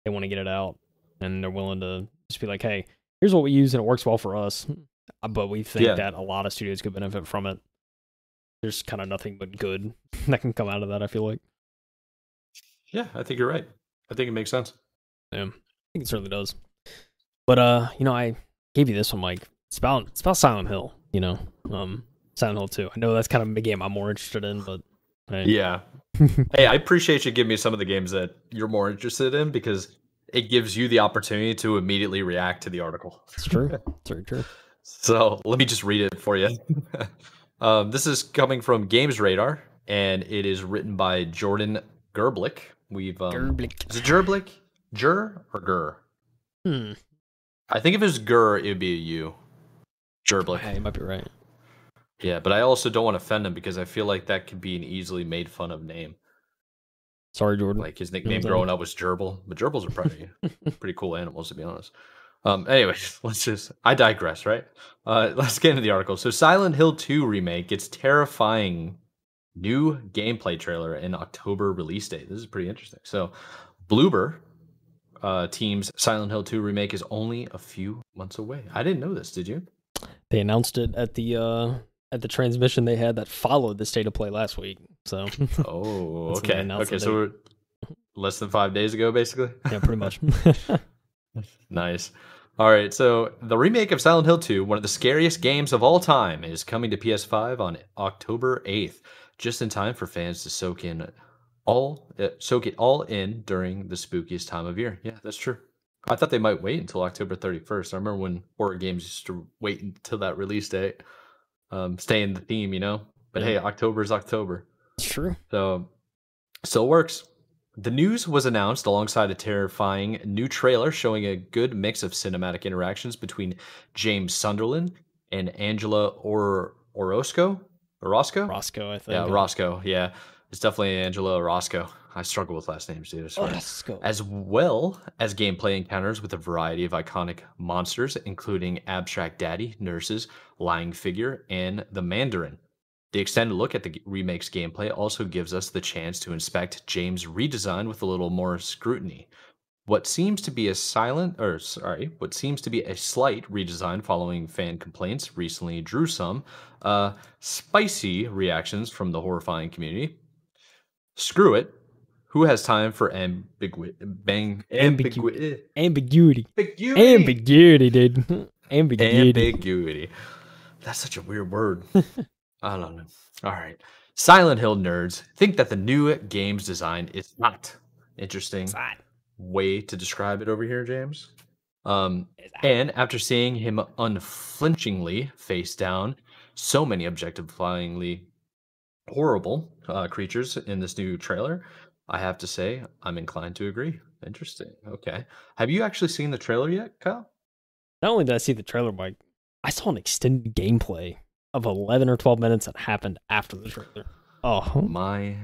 they want to get it out, and they're willing to just be like, hey, here's what we use, and it works well for us. But we think that a lot of studios could benefit from it. There's kind of nothing but good that can come out of that, I feel like. Yeah, I think you're right. I think it makes sense. Yeah, I think it certainly does. But I gave you this one, Mike. It's about Silent Hill. Silent Hill 2. I know that's kind of a game I'm more interested in, but yeah. Hey, I appreciate you giving me some of the games that you're more interested in because it gives you the opportunity to immediately react to the article. It's true. It's very true. So let me just read it for you. This is coming from Games Radar, and it is written by Jordan Gerblick. Gerblick. Is it Gerblick? Ger or Ger? I think if it was Ger, it would be a U. Gerblick. Yeah, you might be right. Yeah, but I also don't want to offend him because I feel like that could be an easily made fun of name. Sorry, Jordan. Like his nickname growing up was Gerbil, but gerbils are pretty cool animals, to be honest. Anyways, I digress, right? Let's get into the article. So Silent Hill 2 Remake gets terrifying new gameplay trailer and October release date. This is pretty interesting. So Bloober team's Silent Hill 2 Remake is only a few months away. I didn't know this, did you? They announced it at the transmission they had that followed the state of play last week. So okay. Okay, so we're less than 5 days ago, basically? Yeah, pretty much. Nice. All right, so the remake of Silent Hill 2, one of the scariest games of all time, is coming to PS5 on October 8th, just in time for fans to soak it all in during the spookiest time of year. Yeah, that's true. I thought they might wait until October 31st. I remember when horror games used to wait until that release date, stay in the theme, But hey, October is October. It's true. So still works. The news was announced alongside a terrifying new trailer showing a good mix of cinematic interactions between James Sunderland and Angela Orozco? Roscoe, I Yeah, think. Roscoe. Yeah, it's definitely Angela Roscoe. I struggle with last names, dude. I swear. Roscoe. As well as gameplay encounters with a variety of iconic monsters, including Abstract Daddy, Nurses, Lying Figure, and the Mandarin. The extended look at the remake's gameplay also gives us the chance to inspect James' redesign with a little more scrutiny. What seems to be a slight redesign following fan complaints recently drew some spicy reactions from the horrifying community. Screw it. Who has time for Ambiguity. ambiguity? Ambiguity, dude. Ambiguity. Ambiguity. That's such a weird word. I don't know. All right. Silent Hill nerds think that the new game's design is not interesting. Side. Way to describe it over here, James. Side. And after seeing him unflinchingly face down so many objectifyingly horrible creatures in this new trailer, I have to say I'm inclined to agree. Interesting. Okay. Have you actually seen the trailer yet, Kyle? Not only did I see the trailer, Mike, I saw an extended gameplay of 11 or 12 minutes that happened after the trailer. Oh my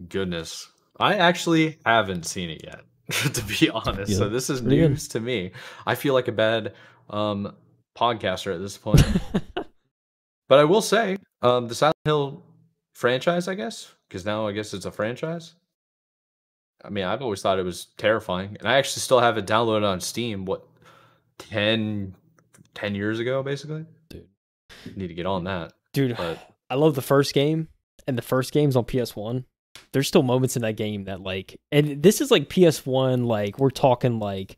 goodness. I actually haven't seen it yet, to be honest. Yeah, so this is pretty news to me. I feel like a bad podcaster at this point. But I will say, the Silent Hill franchise, I guess, because now I guess it's a franchise. I mean, I've always thought it was terrifying. And I actually still have it downloaded on Steam, 10 years ago, basically? Dude. Need to get on that. Dude, But I love the first game, and the first game's on PS1. There's still moments in that game that, like, and this is like PS1, like, we're talking like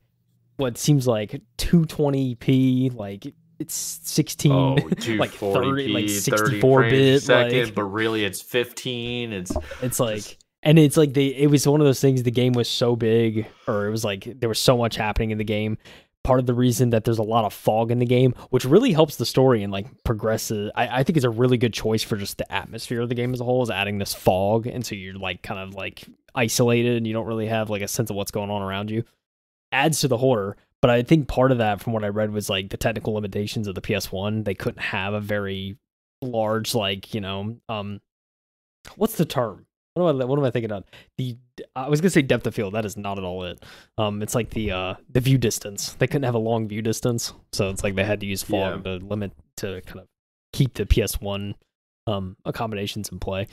what seems like 220p, like it's 16, like 30, like 64 bit, like, but really it's 15. It's like, and it's like it was one of those things. The game was so big, or it was like there was so much happening in the game. Part of the reason that there's a lot of fog in the game, which really helps the story and like progresses. I think it's a really good choice for just the atmosphere of the game as a whole, is adding this fog, and so you're like kind of like isolated and you don't really have like a sense of what's going on around you. Adds to the horror, but I think part of that, from what I read, was like the technical limitations of the PS1. They couldn't have a very large, like, what's the term? What am I thinking of? I was gonna say depth of field. That is not at all it. It's like the view distance. They couldn't have a long view distance, so it's like they had to use fog to limit, to kind of keep the PS1 accommodations in play.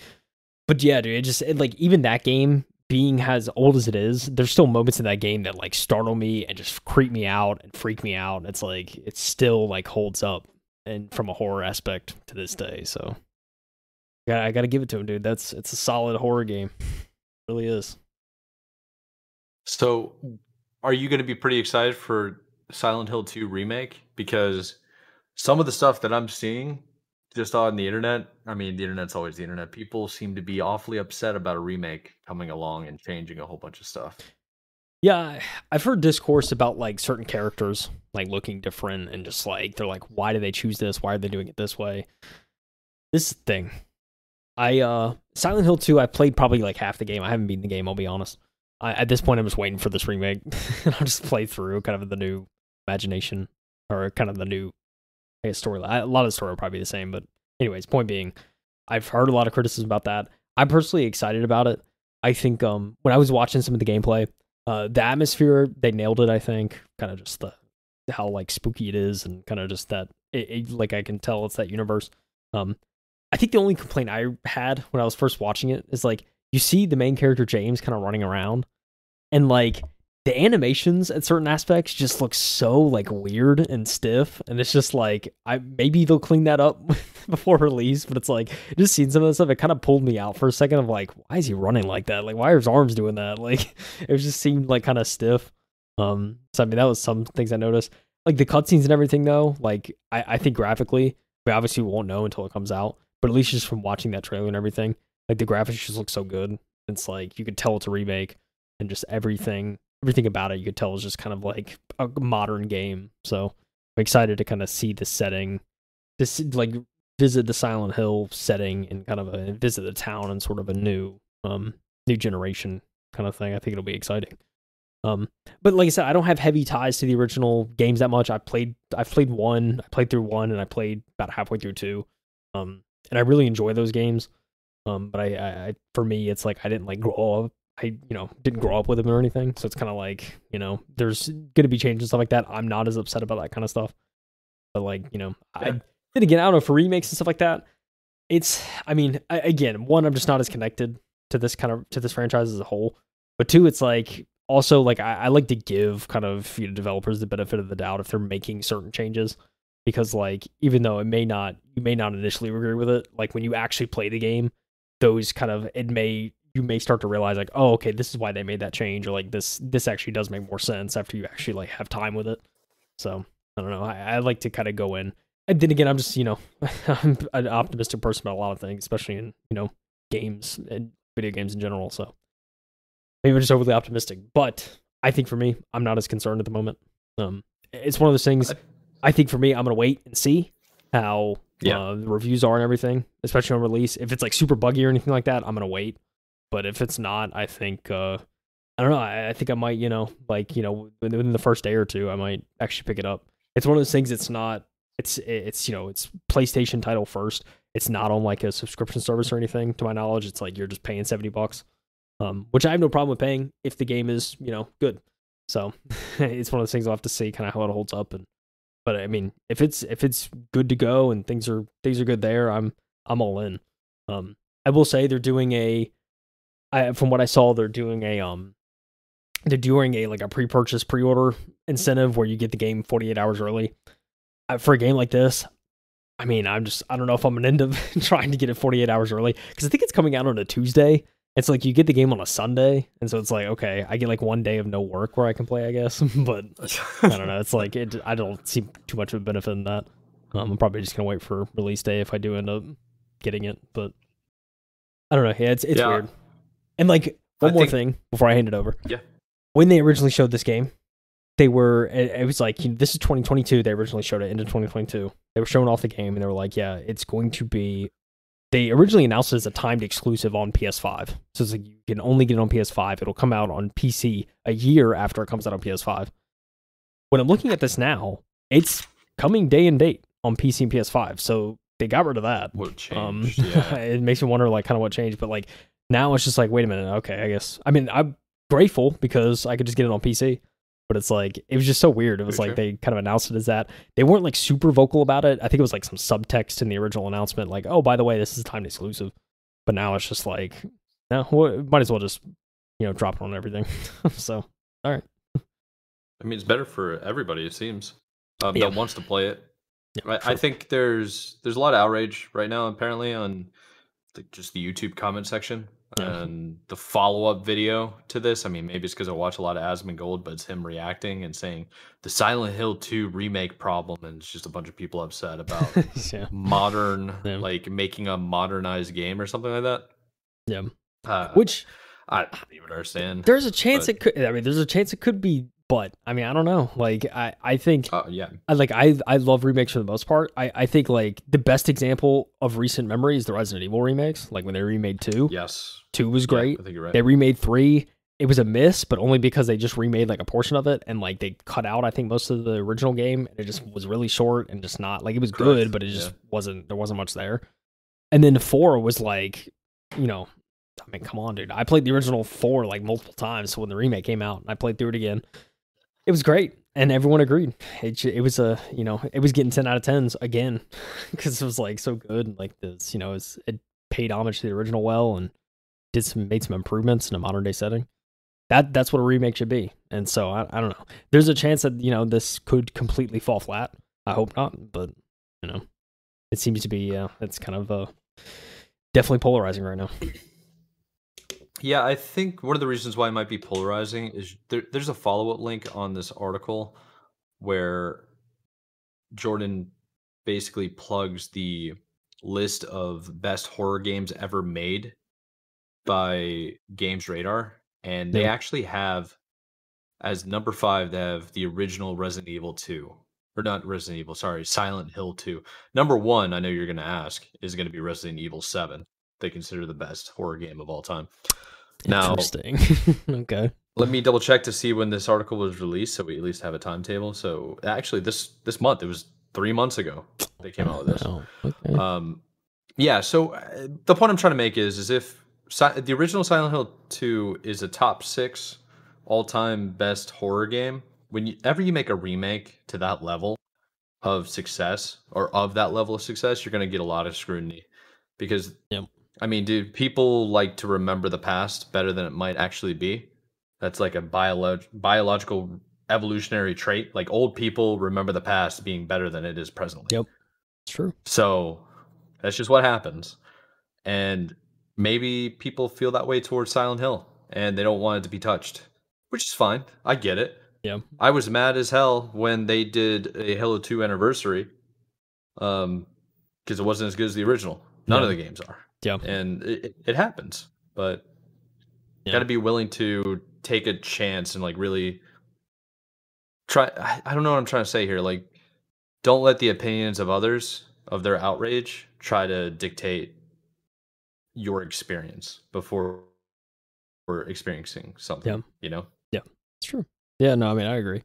But yeah, dude, like even that game being as old as it is, there's still moments in that game that like startle me and just creep me out and freak me out. It's like it still like holds up, and from a horror aspect to this day. So yeah, I gotta give it to him, dude. It's a solid horror game. It really is. So, are you going to be pretty excited for Silent Hill 2 remake? Because some of the stuff that I'm seeing just on the internet, I mean, the internet's always the internet. People seem to be awfully upset about a remake coming along and changing a whole bunch of stuff. Yeah, I've heard discourse about like certain characters like looking different, and just like they're like, why do they choose this? Why are they doing it this way? This thing. Silent Hill 2, I played probably like half the game. I haven't beaten the game, I'll be honest. At this point, I'm just waiting for this remake. And I'll just play through kind of the new imagination, or kind of the new, I guess, story. A lot of the story will probably be the same, but anyways, point being, I've heard a lot of criticism about that. I'm personally excited about it. I think when I was watching some of the gameplay, the atmosphere, they nailed it, I think. Kind of just how like spooky it is, and kind of just that, like I can tell it's that universe. I think the only complaint I had when I was first watching it is like, you see the main character James kind of running around, and like the animations at certain aspects just look so like weird and stiff, and it's just like, maybe they'll clean that up before release, but it's like, just seeing some of the stuff, it kind of pulled me out for a second of like, why is he running like that? Like, why are his arms doing that? Like, it just seemed like kind of stiff. So I mean, that was some things I noticed. Like the cutscenes and everything though, like I think graphically, we obviously won't know until it comes out, but at least just from watching that trailer and everything, like the graphics just look so good. It's like you could tell it's a remake, and just everything about it, you could tell is just kind of like a modern game. So I'm excited to kind of see the setting, this like visit the Silent Hill setting and kind of visit the town and sort of a new generation kind of thing. I think it'll be exciting. But like I said, I don't have heavy ties to the original games that much. I've played one, I played through one, and I played about halfway through two. And I really enjoy those games. But I for me, it's like I didn't like grow up. I didn't grow up with them or anything. So it's kind of like there's gonna be changes and stuff like that. I'm not as upset about that kind of stuff. But like I then again, I don't know, for remakes and stuff like that. It's again, one, I'm just not as connected to this franchise as a whole. But two, it's like also like I like to give kind of developers the benefit of the doubt if they're making certain changes, because like even though you may not initially agree with it, like when you actually play the game, those kind of you may start to realize like, oh, okay, this is why they made that change, or like this actually does make more sense after you actually like have time with it. So I don't know. I like to kind of go in, and then again, I'm just I'm an optimistic person about a lot of things, especially in games and video games in general. So maybe I'm just overly optimistic, but I think for me, I'm not as concerned at the moment. It's one of those things. I think for me, I'm gonna wait and see how the reviews are and everything, especially on release. If it's like super buggy or anything like that, I'm gonna wait. But if it's not, I think I don't know. I think I might, within the first day or two, I might actually pick it up. It's one of those things. It's not. It's PlayStation title first. It's not on like a subscription service or anything. To my knowledge, it's like you're just paying $70, which I have no problem with paying if the game is good. So it's one of those things I'll have to see kind of how it holds up. But I mean, if it's good to go and things are good there, I'm all in. I will say they're doing from what I saw, they're doing a like a pre-purchase pre-order incentive where you get the game 48 hours early. For a game like this, I mean, I don't know if I'm an end of trying to get it 48 hours early, because I think it's coming out on a Tuesday. It's like you get the game on a Sunday, and so it's like, okay, I get like one day of no work where I can play, I guess. But I don't know. It's like I don't see too much of a benefit in that. I'm probably just gonna wait for release day if I do end up getting it. But I don't know. Yeah, it's weird. And like one more thing before I hand it over. Yeah. When they originally showed this game, it was like, this is 2022. They originally showed it into 2022. They were showing off the game and they were like, yeah, it's going to be. They originally announced it as a timed exclusive on PS5. So it's like you can only get it on PS5. It'll come out on PC a year after it comes out on PS5. When I'm looking at this now, it's coming day and date on PC and PS5. So they got rid of that. What changed? Yeah. It makes me wonder like kind of what changed. But like now it's just like, wait a minute. Okay, I guess. I mean, I'm grateful because I could just get it on PC. But it's like, it was just so weird. It was like they kind of announced it as that. They weren't like super vocal about it. I think it was like some subtext in the original announcement, like, oh, by the way, this is timed exclusive. But now it's just like, no, might as well just, drop it on everything. So, all right. I mean, it's better for everybody, it seems, that wants to play it. Yeah, I think there's a lot of outrage right now, apparently, on just the YouTube comment section. And the follow-up video to this, I mean, maybe it's because I watch a lot of Asmongold, but it's him reacting and saying the Silent Hill 2 remake problem, and it's just a bunch of people upset about modern, like making a modernized game or something like that. Yeah. Which I don't even understand. There's a chance it could. I mean, there's a chance it could be, but I mean, I don't know. Like, I think. I love remakes for the most part. I think like the best example of recent memory is the Resident Evil remakes. Like when they remade 2. Yes. 2 was great. I think you're right. They remade 3. It was a miss, but only because they just remade like a portion of it, and like they cut out, I think, most of the original game. And it just was really short and just not like, it was good, but it just wasn't. There wasn't much there. And then 4 was like, I mean, come on, dude. I played the original 4 like multiple times. So when the remake came out, and I played through it again. It was great, and everyone agreed. It was it was getting 10 out of 10s again because it was like so good, and like this, it paid homage to the original well, and made some improvements in a modern day setting. That's what a remake should be. And so I don't know. There's a chance that this could completely fall flat. I hope not, but it seems to be it's kind of definitely polarizing right now. Yeah, I think one of the reasons why it might be polarizing is there's a follow-up link on this article where Jordan basically plugs the list of best horror games ever made by Games Radar, and they actually have, as number 5, they have the original Resident Evil 2. or not Resident Evil, sorry, Silent Hill 2. Number 1, I know you're gonna ask, is gonna be Resident Evil 7. They consider the best horror game of all time. Now, Interesting. Okay. let me double check to see when this article was released, so we at least have a timetable. So actually, this month, it was 3 months ago they came out with this. Oh, okay. Yeah. So the point I'm trying to make is if the original Silent Hill 2 is a top 6 all time best horror game, whenever you make a remake to that level of success or of that level of success, you're going to get a lot of scrutiny because Yep. I mean, dude, people like to remember the past better than it might actually be. That's like a biological evolutionary trait. Like old people remember the past being better than it is presently. Yep. It's true. So that's just what happens. And maybe people feel that way towards Silent Hill and they don't want it to be touched, which is fine. I get it. Yeah. I was mad as hell when they did a Halo 2 anniversary because it wasn't as good as the original. None of the games are. Yeah. And it happens, but you got to be willing to take a chance and like really try. I don't know what I'm trying to say here. Like, don't let the opinions of others, of their outrage, try to dictate your experience before we're experiencing something. Yeah. You know? Yeah. It's true. Yeah, no, I mean I agree.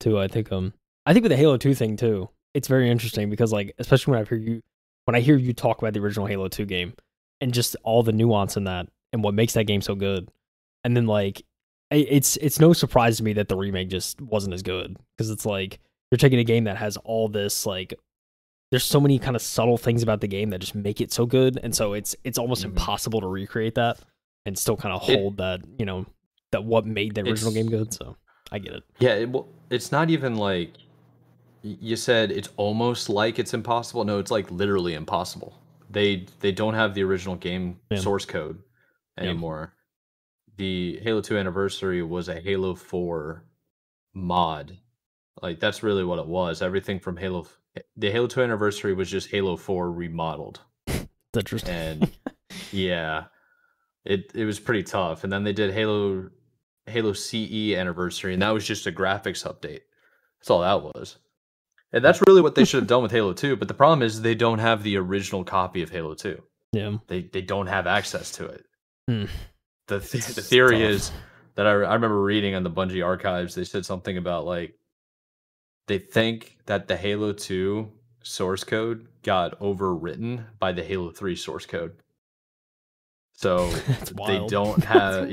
Too. I think with the Halo 2 thing too, it's very interesting because like especially when I hear you talk about the original Halo 2 game and just all the nuance in that and what makes that game so good. And then like it's no surprise to me that the remake just wasn't as good because it's like you're taking a game that has all this like there's so many kind of subtle things about the game that just make it so good, and so it's almost impossible to recreate that and still kind of hold that, you know, that what made the original game good. So I get it. Yeah, it's not even like you said it's almost like it's impossible. No, it's like literally impossible. They don't have the original game source code anymore. The Halo 2 anniversary was a Halo 4 mod. Like that's really what it was. Everything from the Halo 2 anniversary was just Halo 4 remodeled. That's interesting. And yeah, it was pretty tough. And then they did Halo CE anniversary, and that was just a graphics update. That's all that was. And that's really what they should have done with Halo 2. But the problem is they don't have the original copy of Halo 2. Yeah. They don't have access to it. The theory is that I remember reading on the Bungie archives, they said something about like they think that the Halo 2 source code got overwritten by the Halo 3 source code. So they don't have,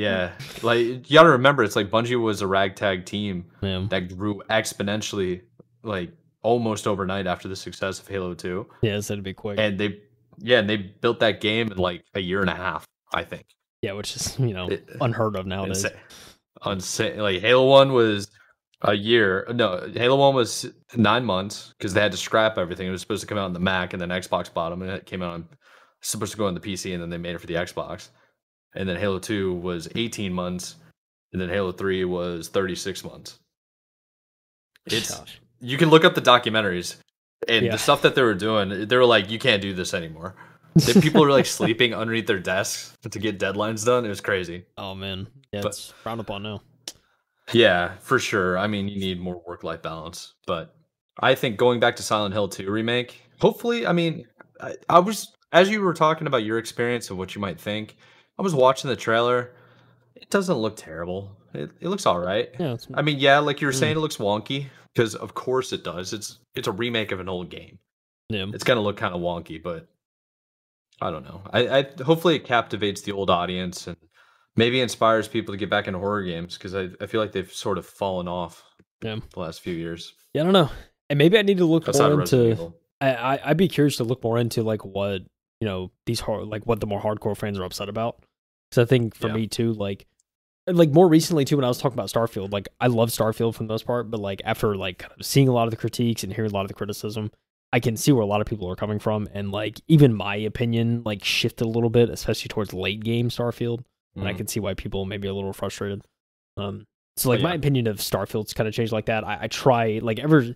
like you gotta remember, it's like Bungie was a ragtag team that grew exponentially, like almost overnight after the success of Halo 2. Yeah, so it'd be quick. And they built that game in like a year and a half, I think. Yeah, which is, you know, unheard of nowadays. Insane. Like Halo 1 was a year. No, Halo 1 was 9 months because they had to scrap everything. It was supposed to come out on the Mac, and then Xbox bought them, and it came out on supposed to go on the PC, and then they made it for the Xbox. And then Halo 2 was 18 months, and then Halo 3 was 36 months. You can look up the documentaries and the stuff that they were doing. They were like, you can't do this anymore. People were like sleeping underneath their desks to get deadlines done. It was crazy. Oh man, yeah, it's frowned upon now. Yeah, for sure. I mean, you need more work-life balance. But I think going back to Silent Hill 2 remake, hopefully, I mean, I was, as you were talking about your experience and what you might think, I was watching the trailer. It doesn't look terrible. It looks all right. Yeah, I mean, yeah, like you were saying, it looks wonky because of course it does. It's a remake of an old game. Yeah, it's gonna look kind of wonky, but I don't know. I hopefully it captivates the old audience and maybe inspires people to get back into horror games because I feel like they've sort of fallen off the last few years. Yeah, I don't know. And maybe I need to look more into. I'd be curious to look more into like what, you know, what the more hardcore fans are upset about. Because I think for me too, like more recently too, when I was talking about Starfield, like I love Starfield for the most part, but like after like kind of seeing a lot of the critiques and hearing a lot of the criticism, I can see where a lot of people are coming from, and like even my opinion like shifted a little bit, especially towards late game Starfield, and I can see why people may be a little frustrated. So like my opinion of Starfield's kind of changed like that. I try like ever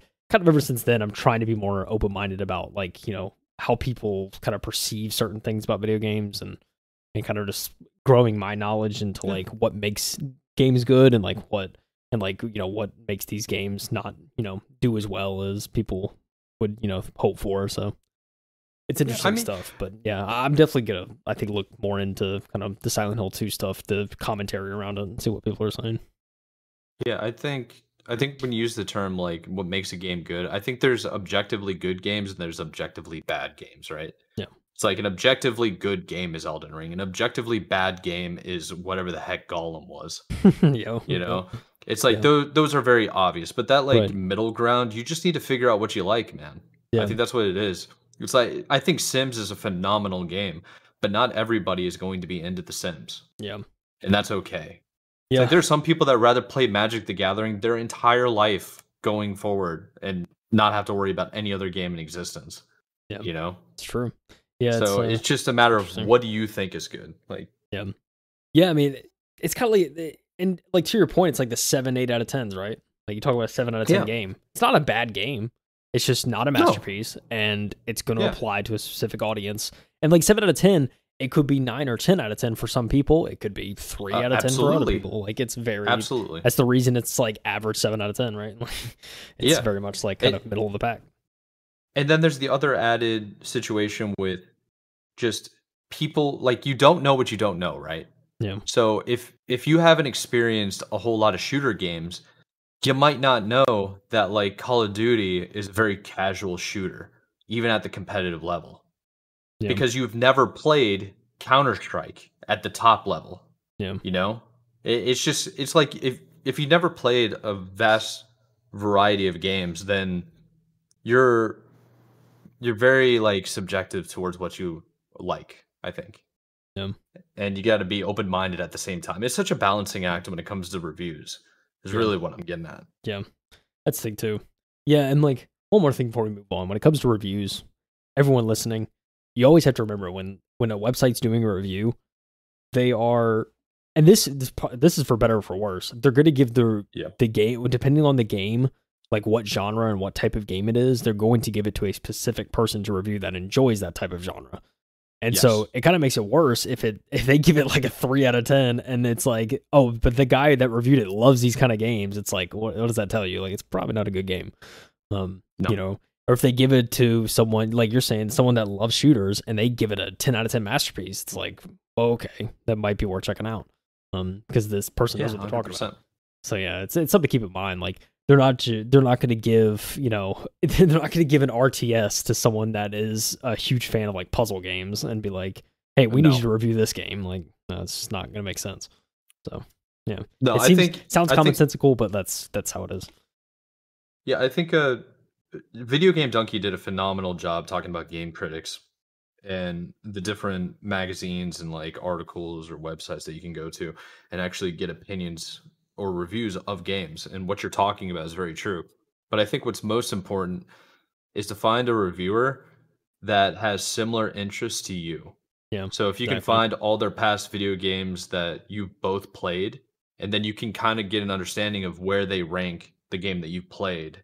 since then, I'm trying to be more open minded about like, you know, how people kind of perceive certain things about video games and kind of just growing my knowledge into like what makes games good and like what and like, what makes these games not, do as well as people would, hope for. So it's interesting stuff. But yeah, I'm definitely gonna, I think, look more into kind of the Silent Hill 2 stuff, the commentary around it, and see what people are saying. Yeah, I think when you use the term like what makes a game good, I think there's objectively good games and there's objectively bad games, right? Yeah. It's like an objectively good game is Elden Ring. An objectively bad game is whatever the heck Gollum was. You know? It's like those are very obvious, but that like middle ground, you just need to figure out what you like, man. I think that's what it is. It's like I think Sims is a phenomenal game, but not everybody is going to be into the Sims. Yeah. And that's okay. It's like there's some people that rather play Magic the Gathering their entire life going forward and not have to worry about any other game in existence. Yeah. You know? It's true. Yeah. So it's just a matter of what do you think is good? Like yeah, I mean, it's kind of like, and like to your point, it's like the 7, 8 out of 10s, right? Like you talk about a 7 out of 10 game. It's not a bad game. It's just not a masterpiece, and it's going to apply to a specific audience. And like 7 out of 10, it could be 9 or 10 out of 10 for some people. It could be 3 out of 10 for other people. Like it's very That's the reason it's like average 7 out of 10, right? It's very much like kind of middle of the pack. And then there's the other added situation with just people like you don't know what you don't know, right? Yeah. So if you haven't experienced a whole lot of shooter games, you might not know that like Call of Duty is a very casual shooter, even at the competitive level. Yeah. Because you've never played Counter-Strike at the top level. Yeah. You know? It's like if you never played a vast variety of games, then you're very like subjective towards what you like, I think. Yeah. And you got to be open-minded at the same time. It's such a balancing act when it comes to reviews. Is really what I'm getting at. Yeah. That's the thing too. Yeah, and like one more thing before we move on. When it comes to reviews, everyone listening, you always have to remember when a website's doing a review, they are, and this is for better or for worse, they're going to give the game, depending on the game, like what genre and what type of game it is, they're going to give it to a specific person to review that enjoys that type of genre. And so it kind of makes it worse if they give it like a 3 out of 10 and it's like, oh, but the guy that reviewed it loves these kind of games. It's like, what does that tell you? Like, it's probably not a good game. You know, or if they give it to someone, like you're saying, someone that loves shooters and they give it a 10 out of 10 masterpiece, it's like, oh, okay, that might be worth checking out. Because this person knows what they're talking about. So yeah, it's something to keep in mind. Like, they're not going to give, they're not going to give an RTS to someone that is a huge fan of like puzzle games and be like, hey, we need you to review this game. Like, no, it's just not going to make sense. So yeah, no, sounds commonsensical, but that's how it is. Yeah, I think Video Game Donkey did a phenomenal job talking about game critics and the different magazines and like articles or websites that you can go to and actually get opinions or reviews of games, and what you're talking about is very true. But I think what's most important is to find a reviewer that has similar interests to you. Yeah. So if you can find all their past video games that you both played, and then you can kind of get an understanding of where they rank the game that you played,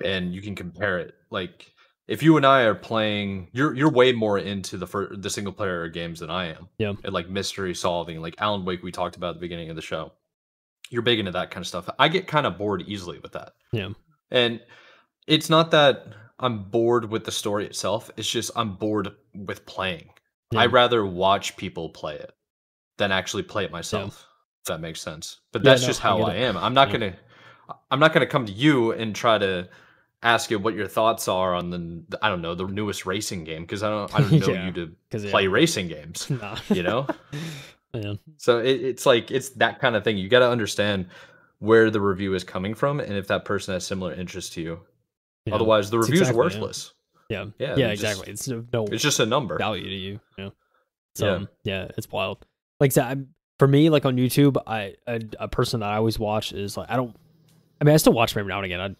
and you can compare it. Like if you and I are playing, you're way more into the single player games than I am. Yeah. And like mystery solving, like Alan Wake we talked about at the beginning of the show. You're big into that kind of stuff. I get kind of bored easily with that. Yeah. And it's not that I'm bored with the story itself. It's just I'm bored with playing. Yeah. I'd rather watch people play it than actually play it myself. If that makes sense. But that's just how I am. I'm not gonna come to you and try to ask you what your thoughts are on the I don't know, the newest racing game, because I don't know you to play racing games. Nah. You know? Yeah. So it's like it's that kind of thing. You got to understand where the review is coming from, and if that person has similar interests to you. Yeah. Otherwise, the review is worthless. Yeah, exactly. It's just a number value to you. So yeah, it's wild. Like for me, like on YouTube, a person that I always watch is like I still watch him every now and again.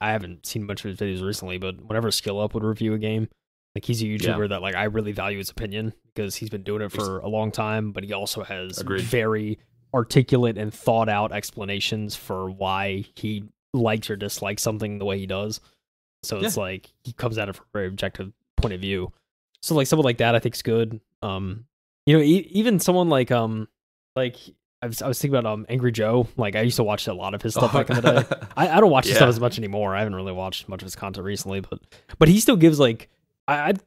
I haven't seen much of his videos recently, but whenever Skill Up would review a game, like he's a YouTuber that like I really value his opinion because he's been doing it for a long time, but he also has very articulate and thought out explanations for why he likes or dislikes something the way he does. So it's like he comes at it from a very objective point of view. So like someone like that I think is good. Even someone like was thinking about Angry Joe. Like I used to watch a lot of his stuff back in the day. I don't watch his stuff as much anymore. I haven't really watched much of his content recently, but he still gives like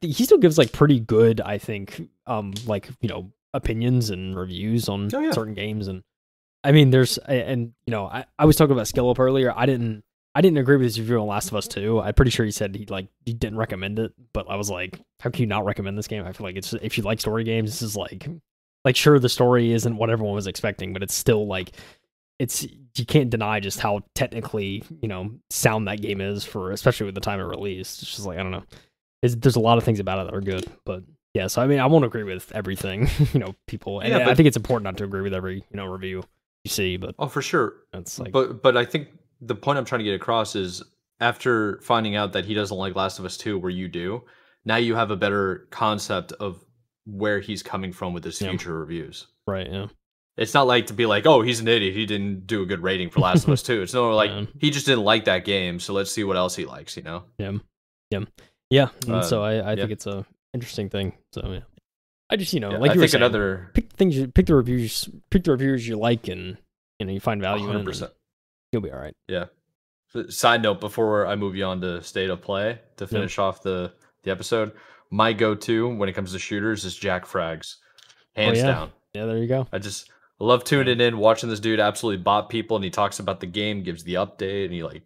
he still gives like pretty good, I think, like, you know, opinions and reviews on certain games. And I mean, I was talking about Skill Up earlier. I didn't agree with his review on Last of Us 2. I'm pretty sure he said he didn't recommend it, but I was like, how can you not recommend this game? I feel like it's, if you like story games, this is like sure, the story isn't what everyone was expecting, but it's still like, you can't deny just how technically, you know, sound that game is, for especially with the time it released. It's just like, I don't know. There's a lot of things about it that are good, but yeah. So I mean, I won't agree with everything, you know, people, and I think it's important not to agree with every, you know, review you see. But for sure. It's like, but I think the point I'm trying to get across is, after finding out that he doesn't like Last of Us 2, where you do, now you have a better concept of where he's coming from with his future reviews. Right. Yeah. It's not like to be like, oh, he's an idiot, he didn't do a good rating for Last of Us 2. It's no like he just didn't like that game, so let's see what else he likes, you know? Yeah. And so I think it's a interesting thing. So yeah, I just, you know, like I you were saying, pick the reviews you like, and you know, you find value 100%. In it. You'll be all right. Yeah. Side note, before I move you on to State of Play to finish off the episode, my go-to when it comes to shooters is Jack Frags, hands down. Yeah, there you go. I just love tuning in, watching this dude absolutely bot people, and he talks about the game, gives the update, and he like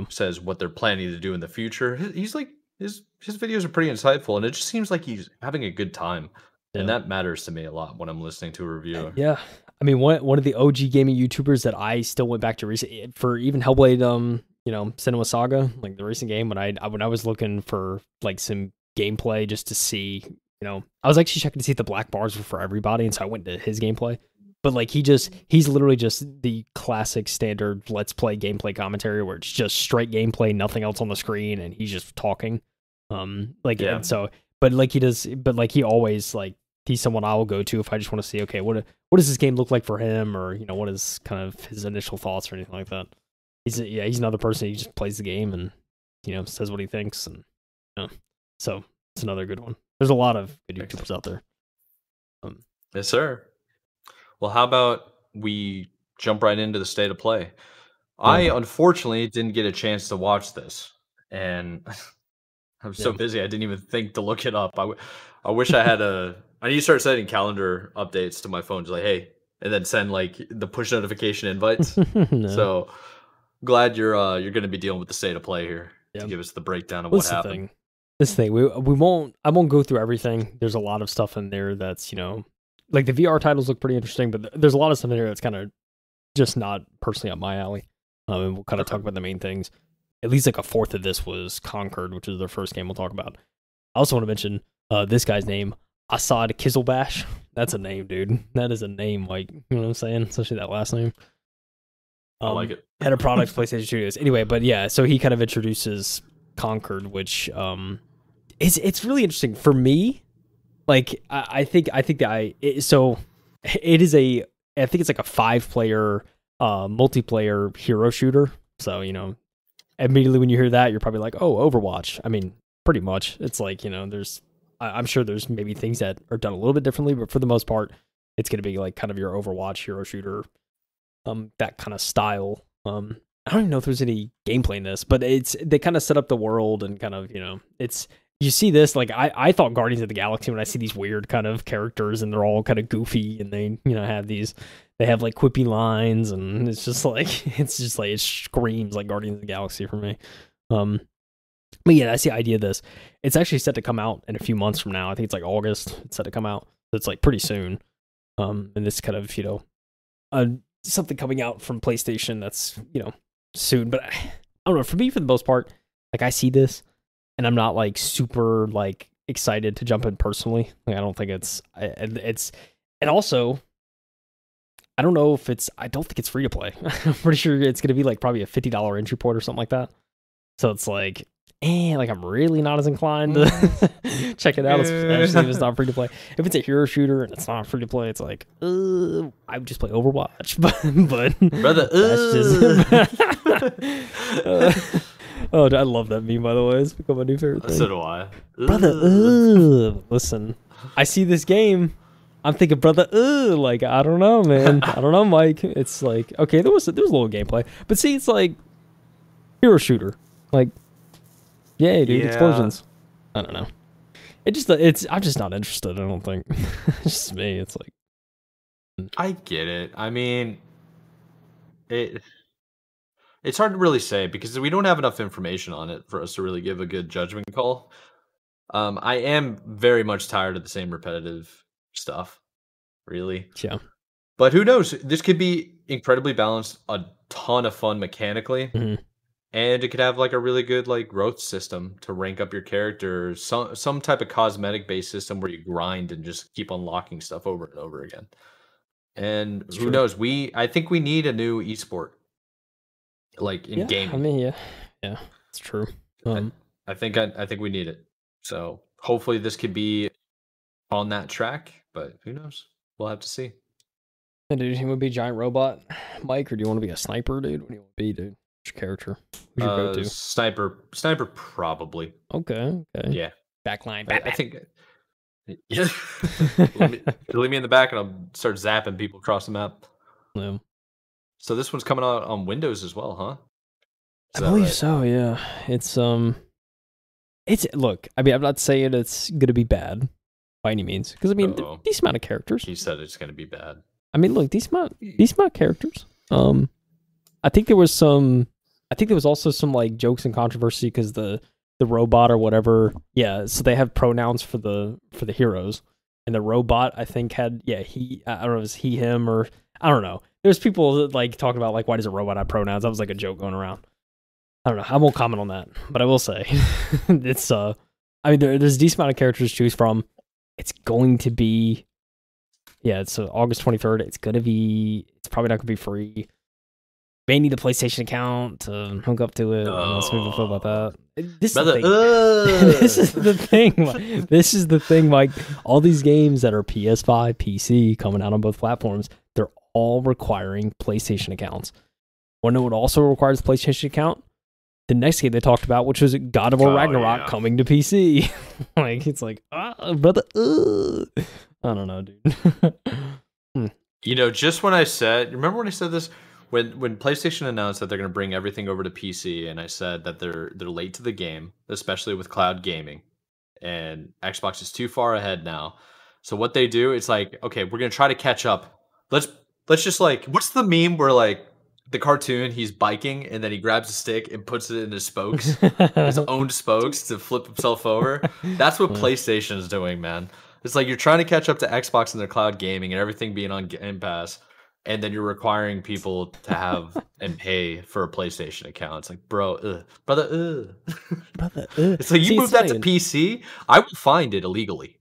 says what they're planning to do in the future. He's like, his videos are pretty insightful, and it just seems like he's having a good time, and that matters to me a lot when I'm listening to a reviewer. Yeah, I mean, one of the OG gaming YouTubers that I still went back to recently for, even Hellblade, you know, Cinema Saga, like the recent game, when I was looking for like some gameplay just to see, you know, I was actually checking to see if the black bars were for everybody, and so I went to his gameplay. But like he's literally just the classic standard let's play gameplay commentary, where it's just straight gameplay, nothing else on the screen, and he's just talking. And so, but he always, like, he's someone I will go to if I just want to see, okay, what does this game look like for him, or, you know, what is kind of his initial thoughts or anything like that. He's another person. He just plays the game and, you know, says what he thinks, and so it's another good one. There's a lot of good YouTubers out there. Yes, sir. Well, how about we jump right into the State of Play? I unfortunately didn't get a chance to watch this, and I'm so busy I didn't even think to look it up. I wish I had I need to start setting calendar updates to my phone, just like, hey, and then send like the push notification invites. So glad you're going to be dealing with the State of Play here to give us the breakdown of what happened. This thing, I won't go through everything. There's a lot of stuff in there that's, you know, like the VR titles look pretty interesting, but there's a lot of stuff in here that's kind of just not personally up my alley. And we'll kind of talk about the main things. At least like a fourth of this was Concord, which is their first game we'll talk about. I also want to mention this guy's name, Assad Kizelbash. That's a name, dude. That is a name, like, you know what I'm saying? Especially that last name. I like it. Head of products, PlayStation Studios. Anyway, but yeah, so he kind of introduces Concord, which it's really interesting for me. Like I think it's like a 5-player multiplayer hero shooter. So, you know, immediately when you hear that, you're probably like, oh, Overwatch. I mean, pretty much. It's like, you know, I'm sure there's maybe things that are done a little bit differently, but for the most part, it's going to be like kind of your Overwatch hero shooter, that kind of style. I don't even know if there's any gameplay in this, but they kind of set up the world and kind of, you know, you see this, like, I thought Guardians of the Galaxy when I see these weird kind of characters and they're all kind of goofy and they, you know, they have like quippy lines, and it screams like Guardians of the Galaxy for me. But yeah, that's the idea of this. It's actually set to come out in a few months from now. I think it's like August. It's set to come out. So it's like pretty soon. And this kind of, you know, something coming out from PlayStation that's, you know, soon. But I don't know. For me, for the most part, like, I see this and I'm not like super like excited to jump in personally. Like, I don't think and also, I don't think it's free to play. I'm pretty sure it's going to be like probably a $50 entry point or something like that. So it's like, like, I'm really not as inclined to check it out, especially if it's not free to play. If it's a hero shooter and it's not free to play, it's like, I would just play Overwatch. But brother, that's just. Oh, I love that meme, by the way. It's become a new favorite thing. So do I. Brother, listen, I see this game. I'm thinking, brother, like, I don't know, man. I don't know, Mike. It's like, okay, there was a little gameplay. But see, it's like hero shooter. Like, yay, dude, explosions. I don't know. I'm just not interested, I don't think. It's just me. It's like, I get it. I mean, it's hard to really say because we don't have enough information on it for us to really give a good judgment call. I am very much tired of the same repetitive stuff, really. yeah. But who knows? This could be incredibly balanced, a ton of fun mechanically, and it could have like a really good like growth system to rank up your character, some type of cosmetic based system where you grind and just keep unlocking stuff over and over again. And who knows? I think we need a new esport, like in gaming. I mean, yeah, it's true. I think we need it. So hopefully this could be on that track, but who knows? We'll have to see. And dude, you want to be a giant robot, Mike, or do you want to be a sniper, dude? What do you want to be, dude? What's your character? Who's your go-to? Sniper, probably. Okay. Yeah. Backline. I think. Yeah. Leave me in the back, and I'll start zapping people across the map. Yeah. So this one's coming out on Windows as well, huh? I believe so. Yeah. It's look. I mean, I'm not saying it's gonna be bad by any means, because I mean, decent amount of characters. He said it's gonna be bad. I mean, look, decent amount of characters. I think there was also some like jokes and controversy because the robot or whatever. Yeah, so they have pronouns for the heroes, and the robot I think had he. I don't know if it was he, him, or I don't know. There's people that, like talking about like why does a robot have pronouns? That was like a joke going around. I don't know. I won't comment on that, but I will say it's I mean there's a decent amount of characters to choose from. It's going to be it's August 23rd. It's probably not gonna be free. May need a PlayStation account to hook up to it. I don't know how people feel about that. This is the thing. This is the thing, Mike. All these games that are PS5, PC, coming out on both platforms, they're all requiring PlayStation accounts. Want to know what also requires a PlayStation account? The next game they talked about, which was God of War Ragnarok coming to PC. Like, it's like, brother, I don't know, dude. You know, just when I said, remember when I said this? When PlayStation announced that they're going to bring everything over to PC, and I said that they're late to the game, especially with cloud gaming, and Xbox is too far ahead now. So what they do, it's like, okay, we're going to try to catch up. Let's just like, what's the meme where like the cartoon, he's biking and then he grabs a stick and puts it in his spokes, his own spokes to flip himself over? That's what PlayStation is doing, man. It's like you're trying to catch up to Xbox and their cloud gaming and everything being on Game Pass. And then you're requiring people to have and pay for a PlayStation account. It's like, brother. It's like, you move that to PC, I will find it illegally.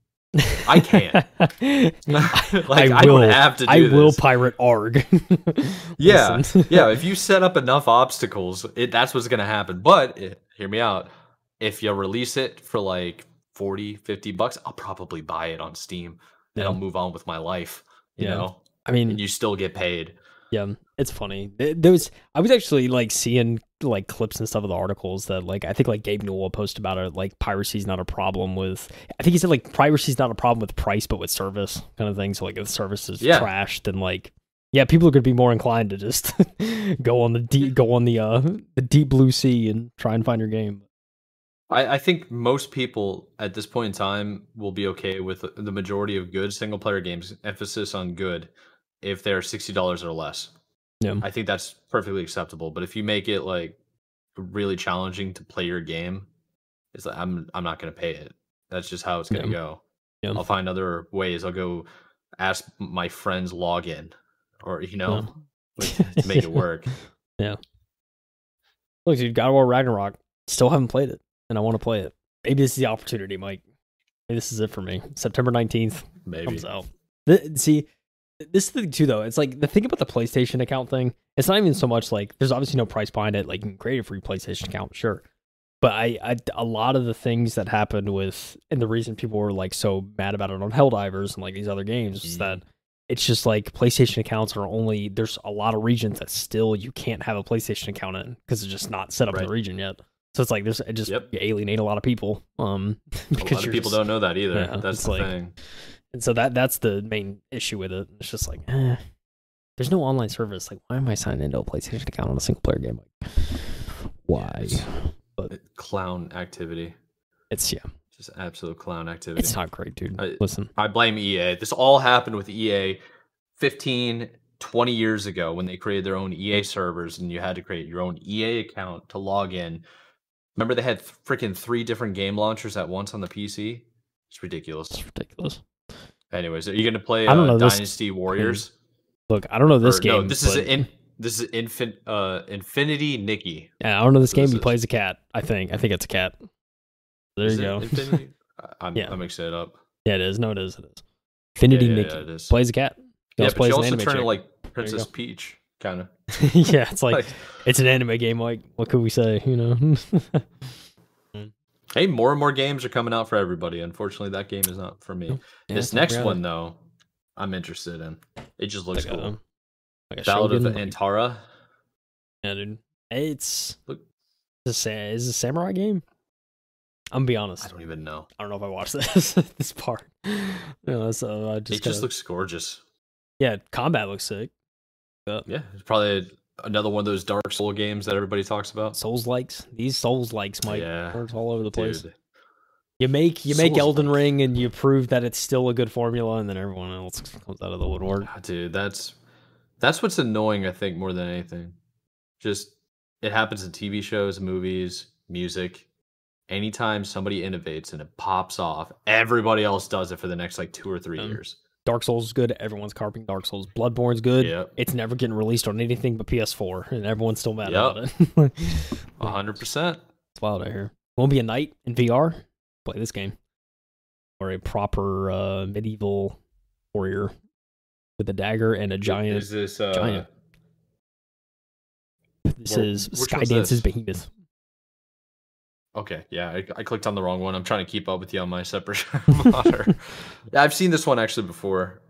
I can't. I don't have to do this. I will pirate ARG. Yeah. If you set up enough obstacles, that's what's going to happen. But hear me out. If you release it for like $40-$50, I'll probably buy it on Steam. And I'll move on with my life. You know? I mean, and you still get paid. Yeah, it's funny. I was actually like seeing like clips and stuff of the articles that like I think like Gabe Newell posted about it. Like piracy's not a problem with. I think he said like piracy's not a problem with price, but with service kind of thing. So like if the service is trashed, then like people are going to be more inclined to just go on the deep blue sea and try and find your game. I think most people at this point in time will be okay with the majority of good single player games. Emphasis on good. If they're $60 or less. Yeah. I think that's perfectly acceptable. But if you make it like really challenging to play your game, it's like I'm not gonna pay it. That's just how it's gonna go. Yeah. I'll find other ways. I'll go ask my friends login or to make it work. Yeah. Look, dude, God of War Ragnarok. Still haven't played it, and I want to play it. Maybe this is the opportunity, Mike. Maybe this is it for me. September 19th. Maybe. Comes out. See, this is the thing too, though. It's like the thing about the PlayStation account thing. It's not even so much like there's obviously no price behind it. Like you can create a free PlayStation account, sure. But a lot of the things that happened with, and the reason people were like so mad about it on Helldivers and like these other games is that it's just like PlayStation accounts are only, there's a lot of regions that still you can't have a PlayStation account in because it's just not set up in the region yet. So it's like you alienate a lot of people. Because a lot of people don't know that either. Yeah, that's the thing. And so that's the main issue with it. It's just like, there's no online service. Like, why am I signing into a PlayStation account on a single player game? Like, why? But clown activity. It's just absolute clown activity. It's not great, dude. Listen, I blame EA. This all happened with EA 15, 20 years ago when they created their own EA servers, and you had to create your own EA account to log in. Remember, they had freaking 3 different game launchers at once on the PC. It's ridiculous. It's ridiculous. Anyways, are you going to play I don't know, Dynasty Warriors? Look, I don't know this game. No, this is Infinity Nikki. Yeah, I don't know this game. He plays a cat. I think it's a cat. There you go. Infinity? I'm mixing it up. Yeah, it is. No, it is. Infinity Nikki. Yeah, it is. Plays a cat. But you also turn it like Princess Peach, kind of. Yeah, it's like it's an anime game. Like, what could we say? You know. Hey, more and more games are coming out for everybody. Unfortunately, that game is not for me. Yeah, this next one, though, I'm interested in. It just looks cool. Like Ballad of Antara. Yeah, dude. It's a samurai game. I'm gonna be honest. I don't even know. I don't know if I watched this part. So it just looks gorgeous. Yeah, combat looks sick. Yeah, it's probably another one of those Dark Soul games that everybody talks about. Souls-likes. These Souls-likes, Mike. Yeah. Works all over the place. Dude. You make Elden Ring and you prove that it's still a good formula, and then everyone else comes out of the woodwork. Dude, that's what's annoying, I think, more than anything. Just, it happens in TV shows, movies, music. Anytime somebody innovates and it pops off, everybody else does it for the next like 2 or 3 years. Dark Souls is good. Everyone's carping Dark Souls. Bloodborne's good. Yep. It's never getting released on anything but PS4, and everyone's still mad about it. 100%. It's wild out here. Won't be a knight in VR? Play this game. Or a proper medieval warrior with a dagger and a giant. Is this giant? This is Skydance's Behemoth. Okay, yeah, I clicked on the wrong one. I'm trying to keep up with you on my separate monitor. Yeah, I've seen this one actually before.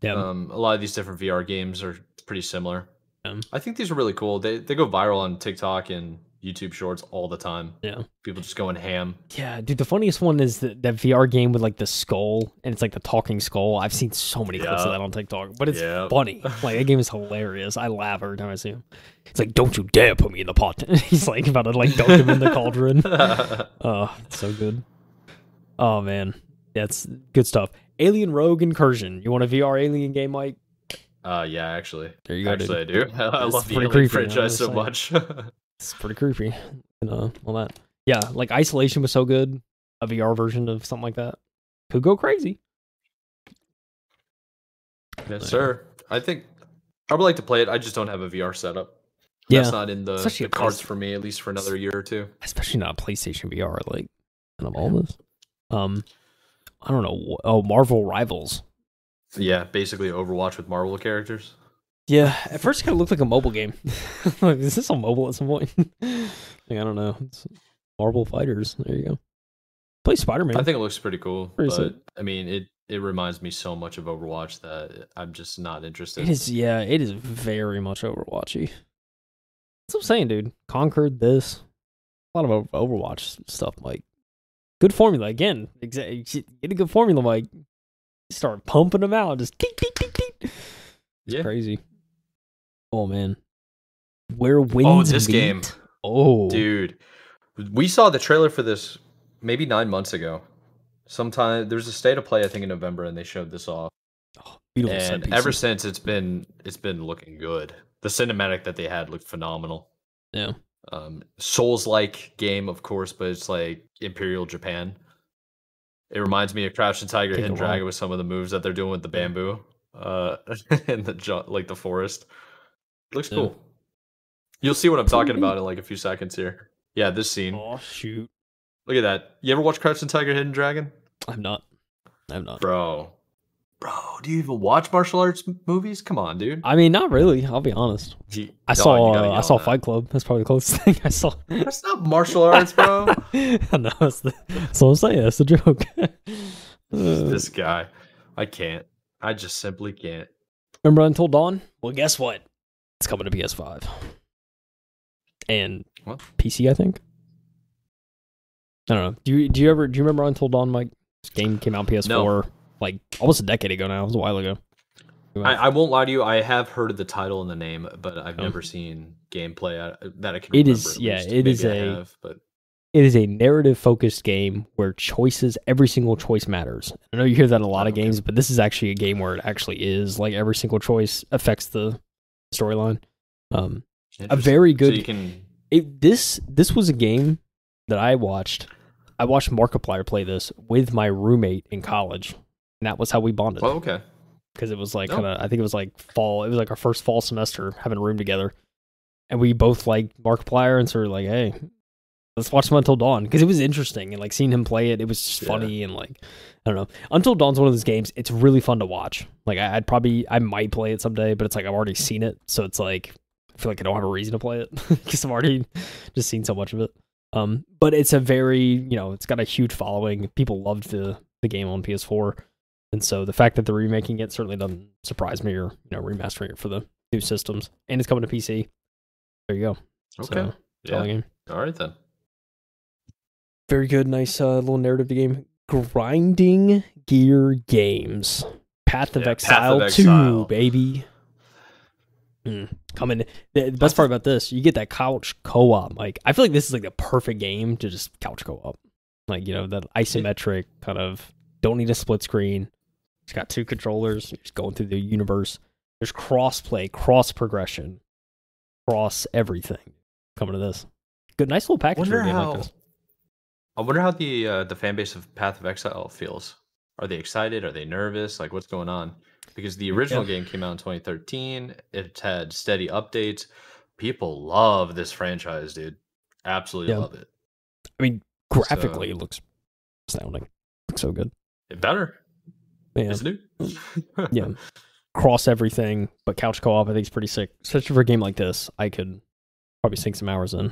Yeah. A lot of these different VR games are pretty similar. I think these are really cool. They go viral on TikTok and YouTube Shorts all the time. Yeah. People just going ham. Yeah, dude, the funniest one is that VR game with like the skull, and it's like the talking skull. I've seen so many clips of that on TikTok, but it's funny. Like, that game is hilarious. I laugh every time I see him. It's like, don't you dare put me in the pot. He's like about to like dunk him in the cauldron. Oh, so good. Oh man, that's good stuff. Alien Rogue Incursion. You want a VR Alien game, Mike? Yeah, actually. There you go. Actually, I do. I love the Alien franchise so much. It's pretty creepy. All that. Yeah, like Isolation was so good. A VR version of something like that could go crazy. Yes, sir. I think I would like to play it. I just don't have a VR setup. Yeah, that's not in the cards for me, at least for another year or two. Especially not PlayStation VR. Like, kind of all this. I don't know. Oh, Marvel Rivals. Yeah, basically Overwatch with Marvel characters. Yeah, at first it kind of looked like a mobile game. Like, is this on mobile at some point? Like, I don't know. It's Marvel Fighters. There you go. Play Spider-Man. I think it looks pretty cool, but I mean, it reminds me so much of Overwatch that I'm just not interested. It is, yeah, it is very much Overwatchy. That's what I'm saying, dude. Concord, this. A lot of Overwatch stuff, Mike. Good formula. Again, get a good formula, Mike. Start pumping them out. Just tick, tick, tick, tick. It's crazy. Oh, man. Where winds this meet? Game. Oh. Dude. We saw the trailer for this maybe 9 months ago. Sometime there was a state of play, I think, in November, and they showed this off. Oh, beautiful. And ever since, it's been looking good. The cinematic that they had looked phenomenal. Yeah. Souls-like game, of course, but it's like Imperial Japan. It reminds me of Crouching Tiger, Hidden Dragon with some of the moves that they're doing with the bamboo, in the forest. It looks cool. You'll see what I'm talking about in like a few seconds here. Yeah, this scene. Oh shoot! Look at that. You ever watch Crouching Tiger, Hidden Dragon? I've not. Bro, do you even watch martial arts movies? Come on, dude. I mean, not really. I'll be honest. I saw Fight Club. That's probably the closest thing I saw. That's not martial arts, bro. No, that's what I'm saying. That's the joke. This guy, I can't. I just simply can't. Remember Until Dawn? Well, guess what? It's coming to PS5 and PC, I think. I don't know. Do you remember Until Dawn, Mike? This game came out on PS4. like almost a decade ago now. It was a while ago. I won't lie to you. I have heard of the title and the name, but I've Um, never seen gameplay that I can it remember. is, At yeah, least. it is Maybe I a have, but it is a narrative focused game where every single choice matters. I know you hear that in a lot of games, but this is actually a game where it actually is like every single choice affects the storyline. A very good. So you can. This was a game that I watched. I watched Markiplier play this with my roommate in college, and that was how we bonded. Oh, okay. Because it was like kind of, I think it was like fall. It was like our first fall semester having a room together, and we both liked Markiplier, and so we're like, hey, let's watch some Until Dawn, because it was interesting, and like seeing him play it, it was just funny, and like I don't know. Until Dawn's one of those games. It's really fun to watch. Like I might play it someday, but it's like I've already seen it, so it's like I feel like I don't have a reason to play it because I've already just seen so much of it. But it's a very, it's got a huge following. People loved the game on PS4. And so the fact that they're remaking it certainly doesn't surprise me, or, remastering it for the new systems. And it's coming to PC. There you go. Okay. So, yeah. All right, then. Very good. Nice little narrative to game. Grinding Gear Games. Path of Exile 2, baby. Coming. The best part about this, you get that couch co-op. Like, I feel like this is like the perfect game to just couch co-op. Like, that isometric kind of, don't need a split screen. It's got 2 controllers. You're just going through the universe. There's cross-play, cross-progression, cross everything coming to this. Good, nice little package for a game like this. I wonder how the fan base of Path of Exile feels. Are they excited? Are they nervous? Like, what's going on? Because the original game came out in 2013. It had steady updates. People love this franchise, dude. Absolutely love it. I mean, graphically, it looks astounding. Looks so good. It better. Yeah. Isn't it? Yeah. Cross everything, but couch co-op I think is pretty sick. Especially for a game like this, I could probably sink some hours in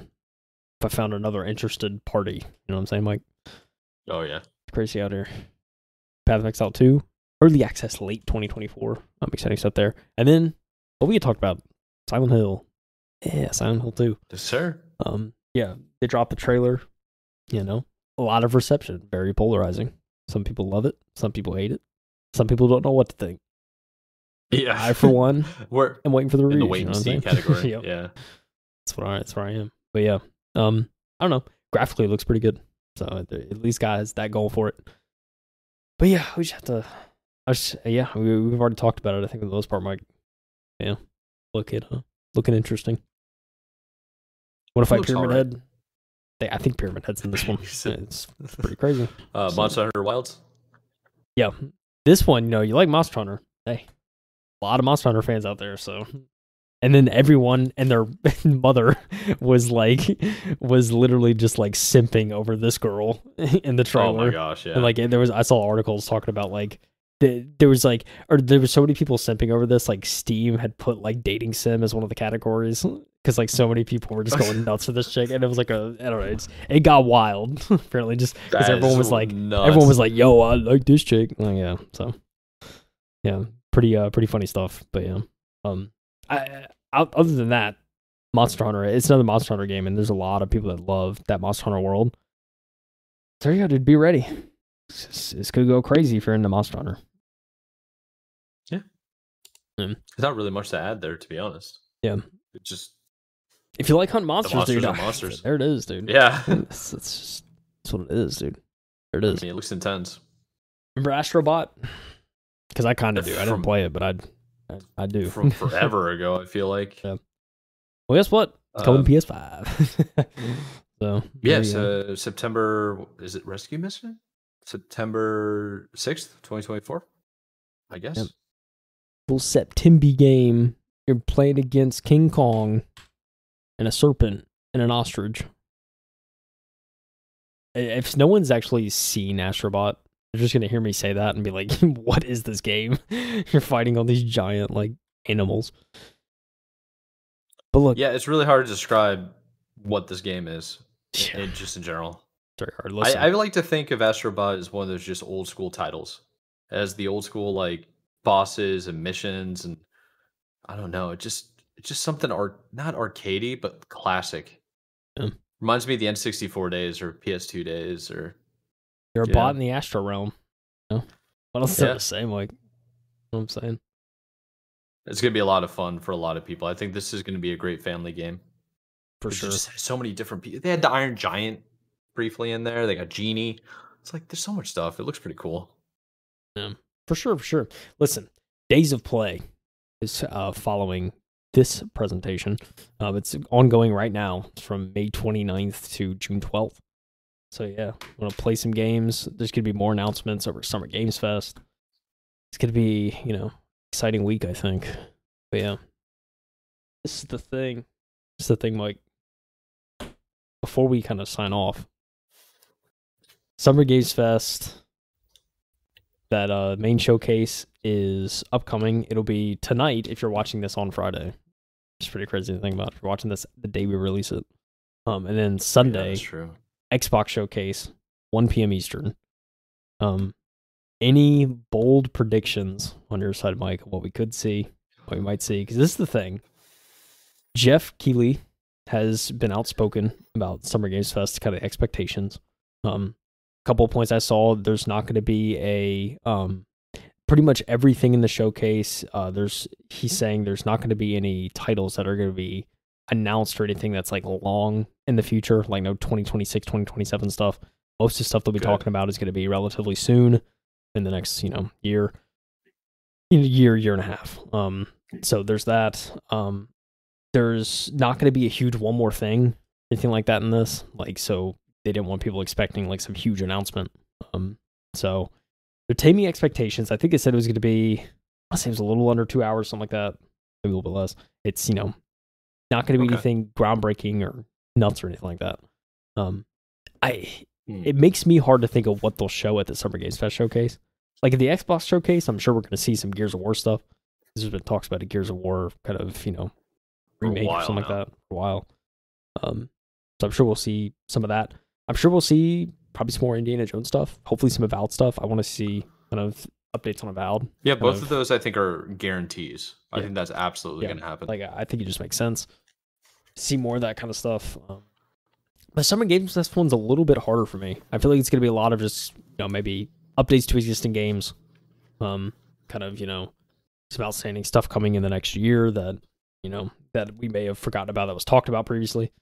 if I found another interested party. You know what I'm saying, Mike? Oh, yeah. Crazy out here. Path of Exile 2. Early access late 2024. Exciting stuff there. And then, what we had talked about, Silent Hill. Yeah, Silent Hill 2. Yes, sir. Yeah, they dropped the trailer. A lot of reception. Very polarizing. Some people love it. Some people hate it. Some people don't know what to think. Yeah. I, for one, am waiting for the reviews. In the wait and see category. Yep. Yeah. That's where I am. But yeah, I don't know. Graphically, it looks pretty good. So at least guys that goal for it. But yeah, we just have to. We've already talked about it. I think for the most part, Mike. Yeah, looking interesting. What if I Pyramid Head? I think Pyramid Head's in this one. It's pretty crazy. Monster Hunter Wilds. Yeah, this one. You like Monster Hunter? Hey, a lot of Monster Hunter fans out there. So, and then everyone and their mother was literally just like simping over this girl in the trailer. Oh my gosh, yeah. And I saw articles talking about like. There was so many people simping over this. Like Steam had put like dating sim as one of the categories because like so many people were just going nuts for this chick, and it was like I don't know, it got wild apparently just because everyone was like, "Yo, I like this chick." Like, yeah, so yeah, pretty funny stuff. But yeah, other than that, Monster Hunter, it's another Monster Hunter game, and there's a lot of people that love that Monster Hunter world. So there you go, dude. Be ready. This could go crazy if you're into Monster Hunter. Yeah. There's not really much to add there, to be honest. Yeah. It just if you like hunting monsters, dude, monsters. There it is, dude. Yeah. That's what it is, dude. There it is. I mean, it looks intense. Remember Astro Bot? Because I kind of do. I didn't play it, but I do. From forever ago, I feel like. Yeah. Well, guess what? It's coming to PS5. So yes, September. Is it Rescue Mission? September 6th, 2024. I guess. Yep. Full September game. You're playing against King Kong and a serpent and an ostrich. If no one's actually seen Astro Bot, they're just gonna hear me say that and be like, "What is this game? You're fighting all these giant like animals." But look, yeah, it's really hard to describe what this game is, just in general. Very hard. Listen. I like to think of Astro Bot as one of those just old school titles, as the old school like bosses and missions, and I don't know, it's just something not arcadey but classic. Yeah. Reminds me of the N64 days or PS2 days, or you're a bot in the Astro realm. What else is there Yeah, to say, Mike? What I'm saying? it's gonna be a lot of fun for a lot of people. I think this is gonna be a great family game For because you sure. just have so many different people. They had the Iron Giant briefly in there. They got Genie. It's like there's so much stuff. It looks pretty cool. Yeah. For sure, for sure. Listen, Days of Play is following this presentation. It's ongoing right now. It's from May 29th to June 12th. So yeah, I'm gonna play some games. There's gonna be more announcements over Summer Games Fest. It's gonna be, exciting week, I think. But yeah, this is the thing. This is the thing, Mike. Before we kind of sign off, Summer Games Fest, that main showcase is upcoming. It'll be tonight if you're watching this on Friday. It's pretty crazy to think about. If you're watching this the day we release it. And then Yeah, Sunday, that's true. Xbox showcase, 1 p.m. Eastern. Any bold predictions on your side, Mike, what we could see, what we might see? Because this is the thing. Jeff Keighley has been outspoken about Summer Games Fest kind of expectations. Couple of points I saw, there's not going to be a pretty much everything in the showcase. He's saying there's not going to be any titles that are going to be announced or anything that's like long in the future, like no 2026, 2027 stuff. Most of the stuff they'll be talking about is going to be relatively soon in the next, year and a half. So there's that. There's not going to be a huge one more thing, anything like that in this. Like, so they didn't want people expecting like some huge announcement. So they're taming expectations. I think they said it was going to be, I say it was a little under 2 hours, something like that, maybe a little bit less. It's, not going to be anything groundbreaking or nuts or anything like that. It makes me hard to think of what they'll show at the Summer Games Fest showcase. Like at the Xbox showcase, I'm sure we're going to see some Gears of War stuff. There's been talks about a Gears of War kind of, remake or something like that for a while. So I'm sure we'll see some of that. I'm sure we'll see probably some more Indiana Jones stuff. Hopefully some Avowed stuff. I want to see kind of updates on Avowed. Yeah, both of those I think are guarantees. I think that's absolutely going to happen. Like I think it just makes sense. See more of that kind of stuff. The Summer Games Fest one's a little bit harder for me. I feel like it's going to be a lot of just, maybe updates to existing games. Kind of, some outstanding stuff coming in the next year that, that we may have forgotten about that was talked about previously.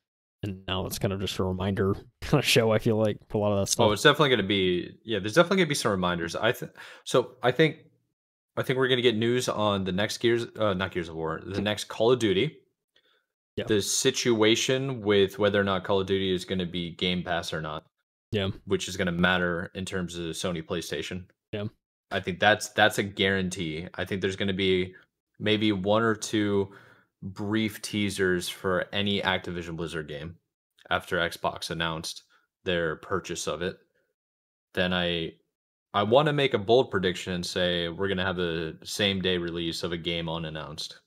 And now it's kind of just a reminder kind of show, I feel like, for a lot of that stuff. Oh, it's definitely going to be, there's definitely going to be some reminders. I think we're going to get news on the next not Gears of War, the next Call of Duty. Yeah. The situation with whether or not Call of Duty is going to be Game Pass or not. Yeah. Which is going to matter in terms of Sony PlayStation. Yeah. I think that's a guarantee. I think there's going to be maybe one or two brief teasers for any Activision Blizzard game after Xbox announced their purchase of it. Then I want to make a bold prediction and say we're going to have a same day release of a game unannounced.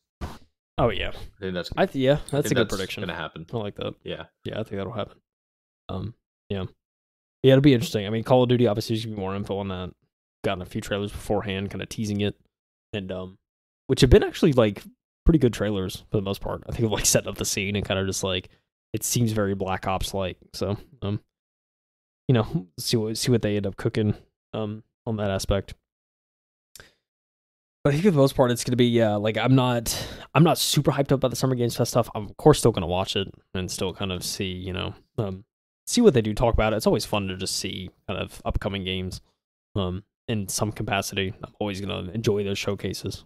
Oh yeah, I think that's that's a good prediction. Gonna happen. I like that. Yeah, I think that'll happen. Yeah, it'll be interesting. I mean, Call of Duty obviously there's gonna be more info on that. Gotten a few trailers beforehand, kind of teasing it, and which have been actually like pretty good trailers for the most part. I think of like setting up the scene and kind of just like it seems very Black Ops like. So see what they end up cooking on that aspect. But I think for the most part, it's going to be, like, I'm not super hyped up about the Summer Games Fest stuff. I'm, of course, still going to watch it and still kind of see, see what they do, talk about it. It's always fun to just see kind of upcoming games in some capacity. I'm always going to enjoy those showcases.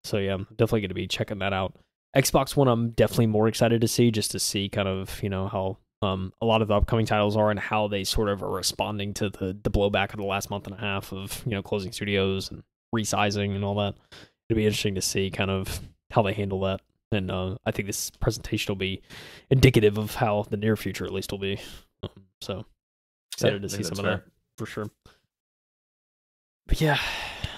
So, yeah, I'm definitely going to be checking that out. Xbox One, I'm definitely more excited to see, just to see kind of, how a lot of the upcoming titles are and how they sort of are responding to the blowback of the last month and a half of, closing studios and resizing and all that. It'll be interesting to see kind of how they handle that. And I think this presentation will be indicative of how the near future at least will be. So excited to see some of that for sure. But yeah,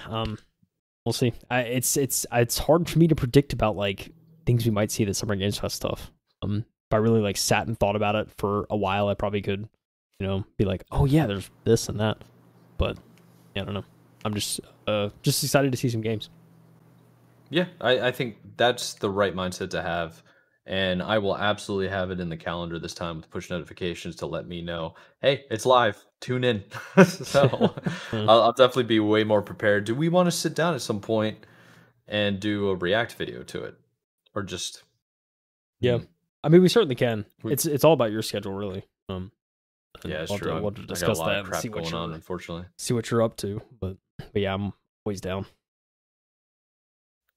we'll see. It's hard for me to predict about like things we might see at the Summer Games Fest stuff. If I really like sat and thought about it for a while, I probably could, be like, oh yeah, there's this and that. But yeah, I don't know. I'm just excited to see some games. Yeah, I think that's the right mindset to have. And I will absolutely have it in the calendar this time with push notifications to let me know, hey, it's live. tune in. So I'll definitely be way more prepared. Do we want to sit down at some point and do a react video to it, or just? Yeah, I mean, we certainly can. We- It's all about your schedule, really. Yeah, it's we'll true. We'll I got a discuss lot that of and crap see what going on, you're unfortunately. see what you're up to. But yeah, I'm always down.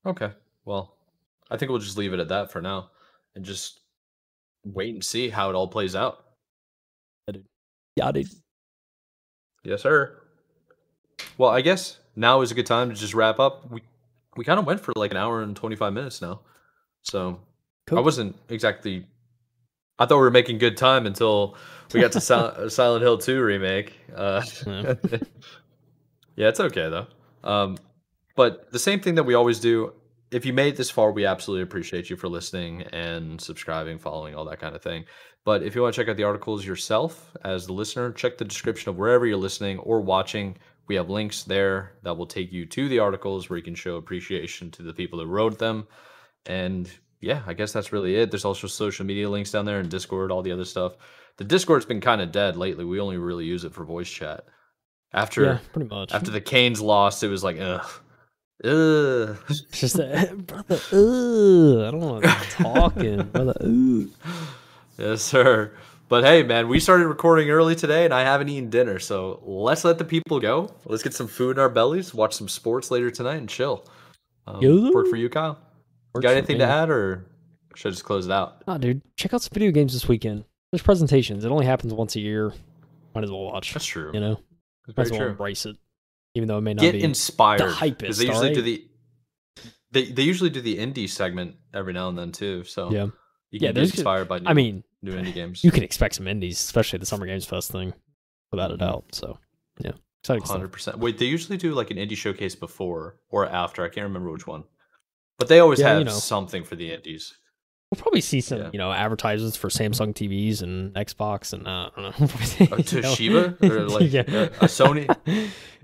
Okay, well, I think we'll just leave it at that for now, and just wait and see how it all plays out. Yeah, dude. Yeah, dude. Yes, sir. Well, I guess now is a good time to just wrap up. We kind of went for like an hour and 25 minutes now, so Cool. I wasn't exactly. I thought we were making good time until we got to Silent Hill 2 remake. Yeah. Yeah, it's okay though. But the same thing that we always do. If you made it this far, we absolutely appreciate you for listening and subscribing, following, all that kind of thing. But if you want to check out the articles yourself as the listener, check the description of wherever you're listening or watching. We have links there that will take you to the articles where you can show appreciation to the people that wrote them. And yeah, I guess that's really it. There's also social media links down there and Discord, all the other stuff. The Discord's been kind of dead lately. We only really use it for voice chat. Yeah, pretty much. After the Canes lost, it was like, ugh. It's just brother, I don't want to talking, brother. Yes, sir. But hey, man, we started recording early today, and I haven't eaten dinner, so let's let the people go. Let's get some food in our bellies, watch some sports later tonight, and chill. Work for you, Kyle? Works Got for anything me. to add, or should I just close it out? Nah, dude, check out some video games this weekend. There's presentations. It only happens once a year. Might as well watch. That's true. You know, That's might as very well true. embrace it, even though it may not Get be inspired. the hypest. Because they usually alright? do the they usually do the indie segment every now and then too. So Yeah. you can there's get inspired by I mean, new indie games. you can expect some indies, especially the Summer Games Fest thing, without a doubt. So yeah, exciting stuff. 100%. Wait, they usually do like an indie showcase before or after. I can't remember which one. But they always Yeah, have you know. something for the indies. We'll probably see some, Yeah. advertisements for Samsung TVs and Xbox and I don't know. Toshiba or like Yeah. a Sony.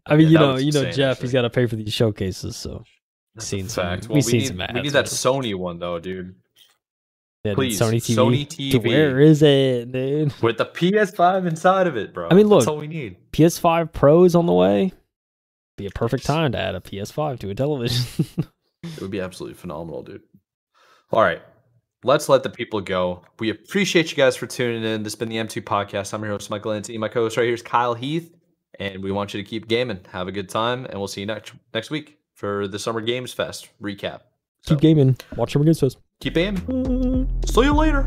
I mean, Yeah, that was insane, Jeff, actually. he's got to pay for these showcases, so That's seen a some. fact. We've Well, seen we some need, ads. we need that Sony one though, dude. Yeah, dude, Please, Sony TV. Sony Dude, TV. where is it, dude? With the PS5 inside of it, bro. I mean, That's look. all we need. PS5 Pro is on the way. Be a perfect time to add a PS5 to a television. It would be absolutely phenomenal, dude. All right. Let's let the people go. We appreciate you guys for tuning in. This has been the M2 Podcast. I'm your host, MadMikeWillEatU. My co-host right here is KyleHeath. And we want you to keep gaming. Have a good time. And we'll see you next week for the Summer Games Fest recap. So, Keep gaming. Watch Summer Games Fest. keep aiming. See you later.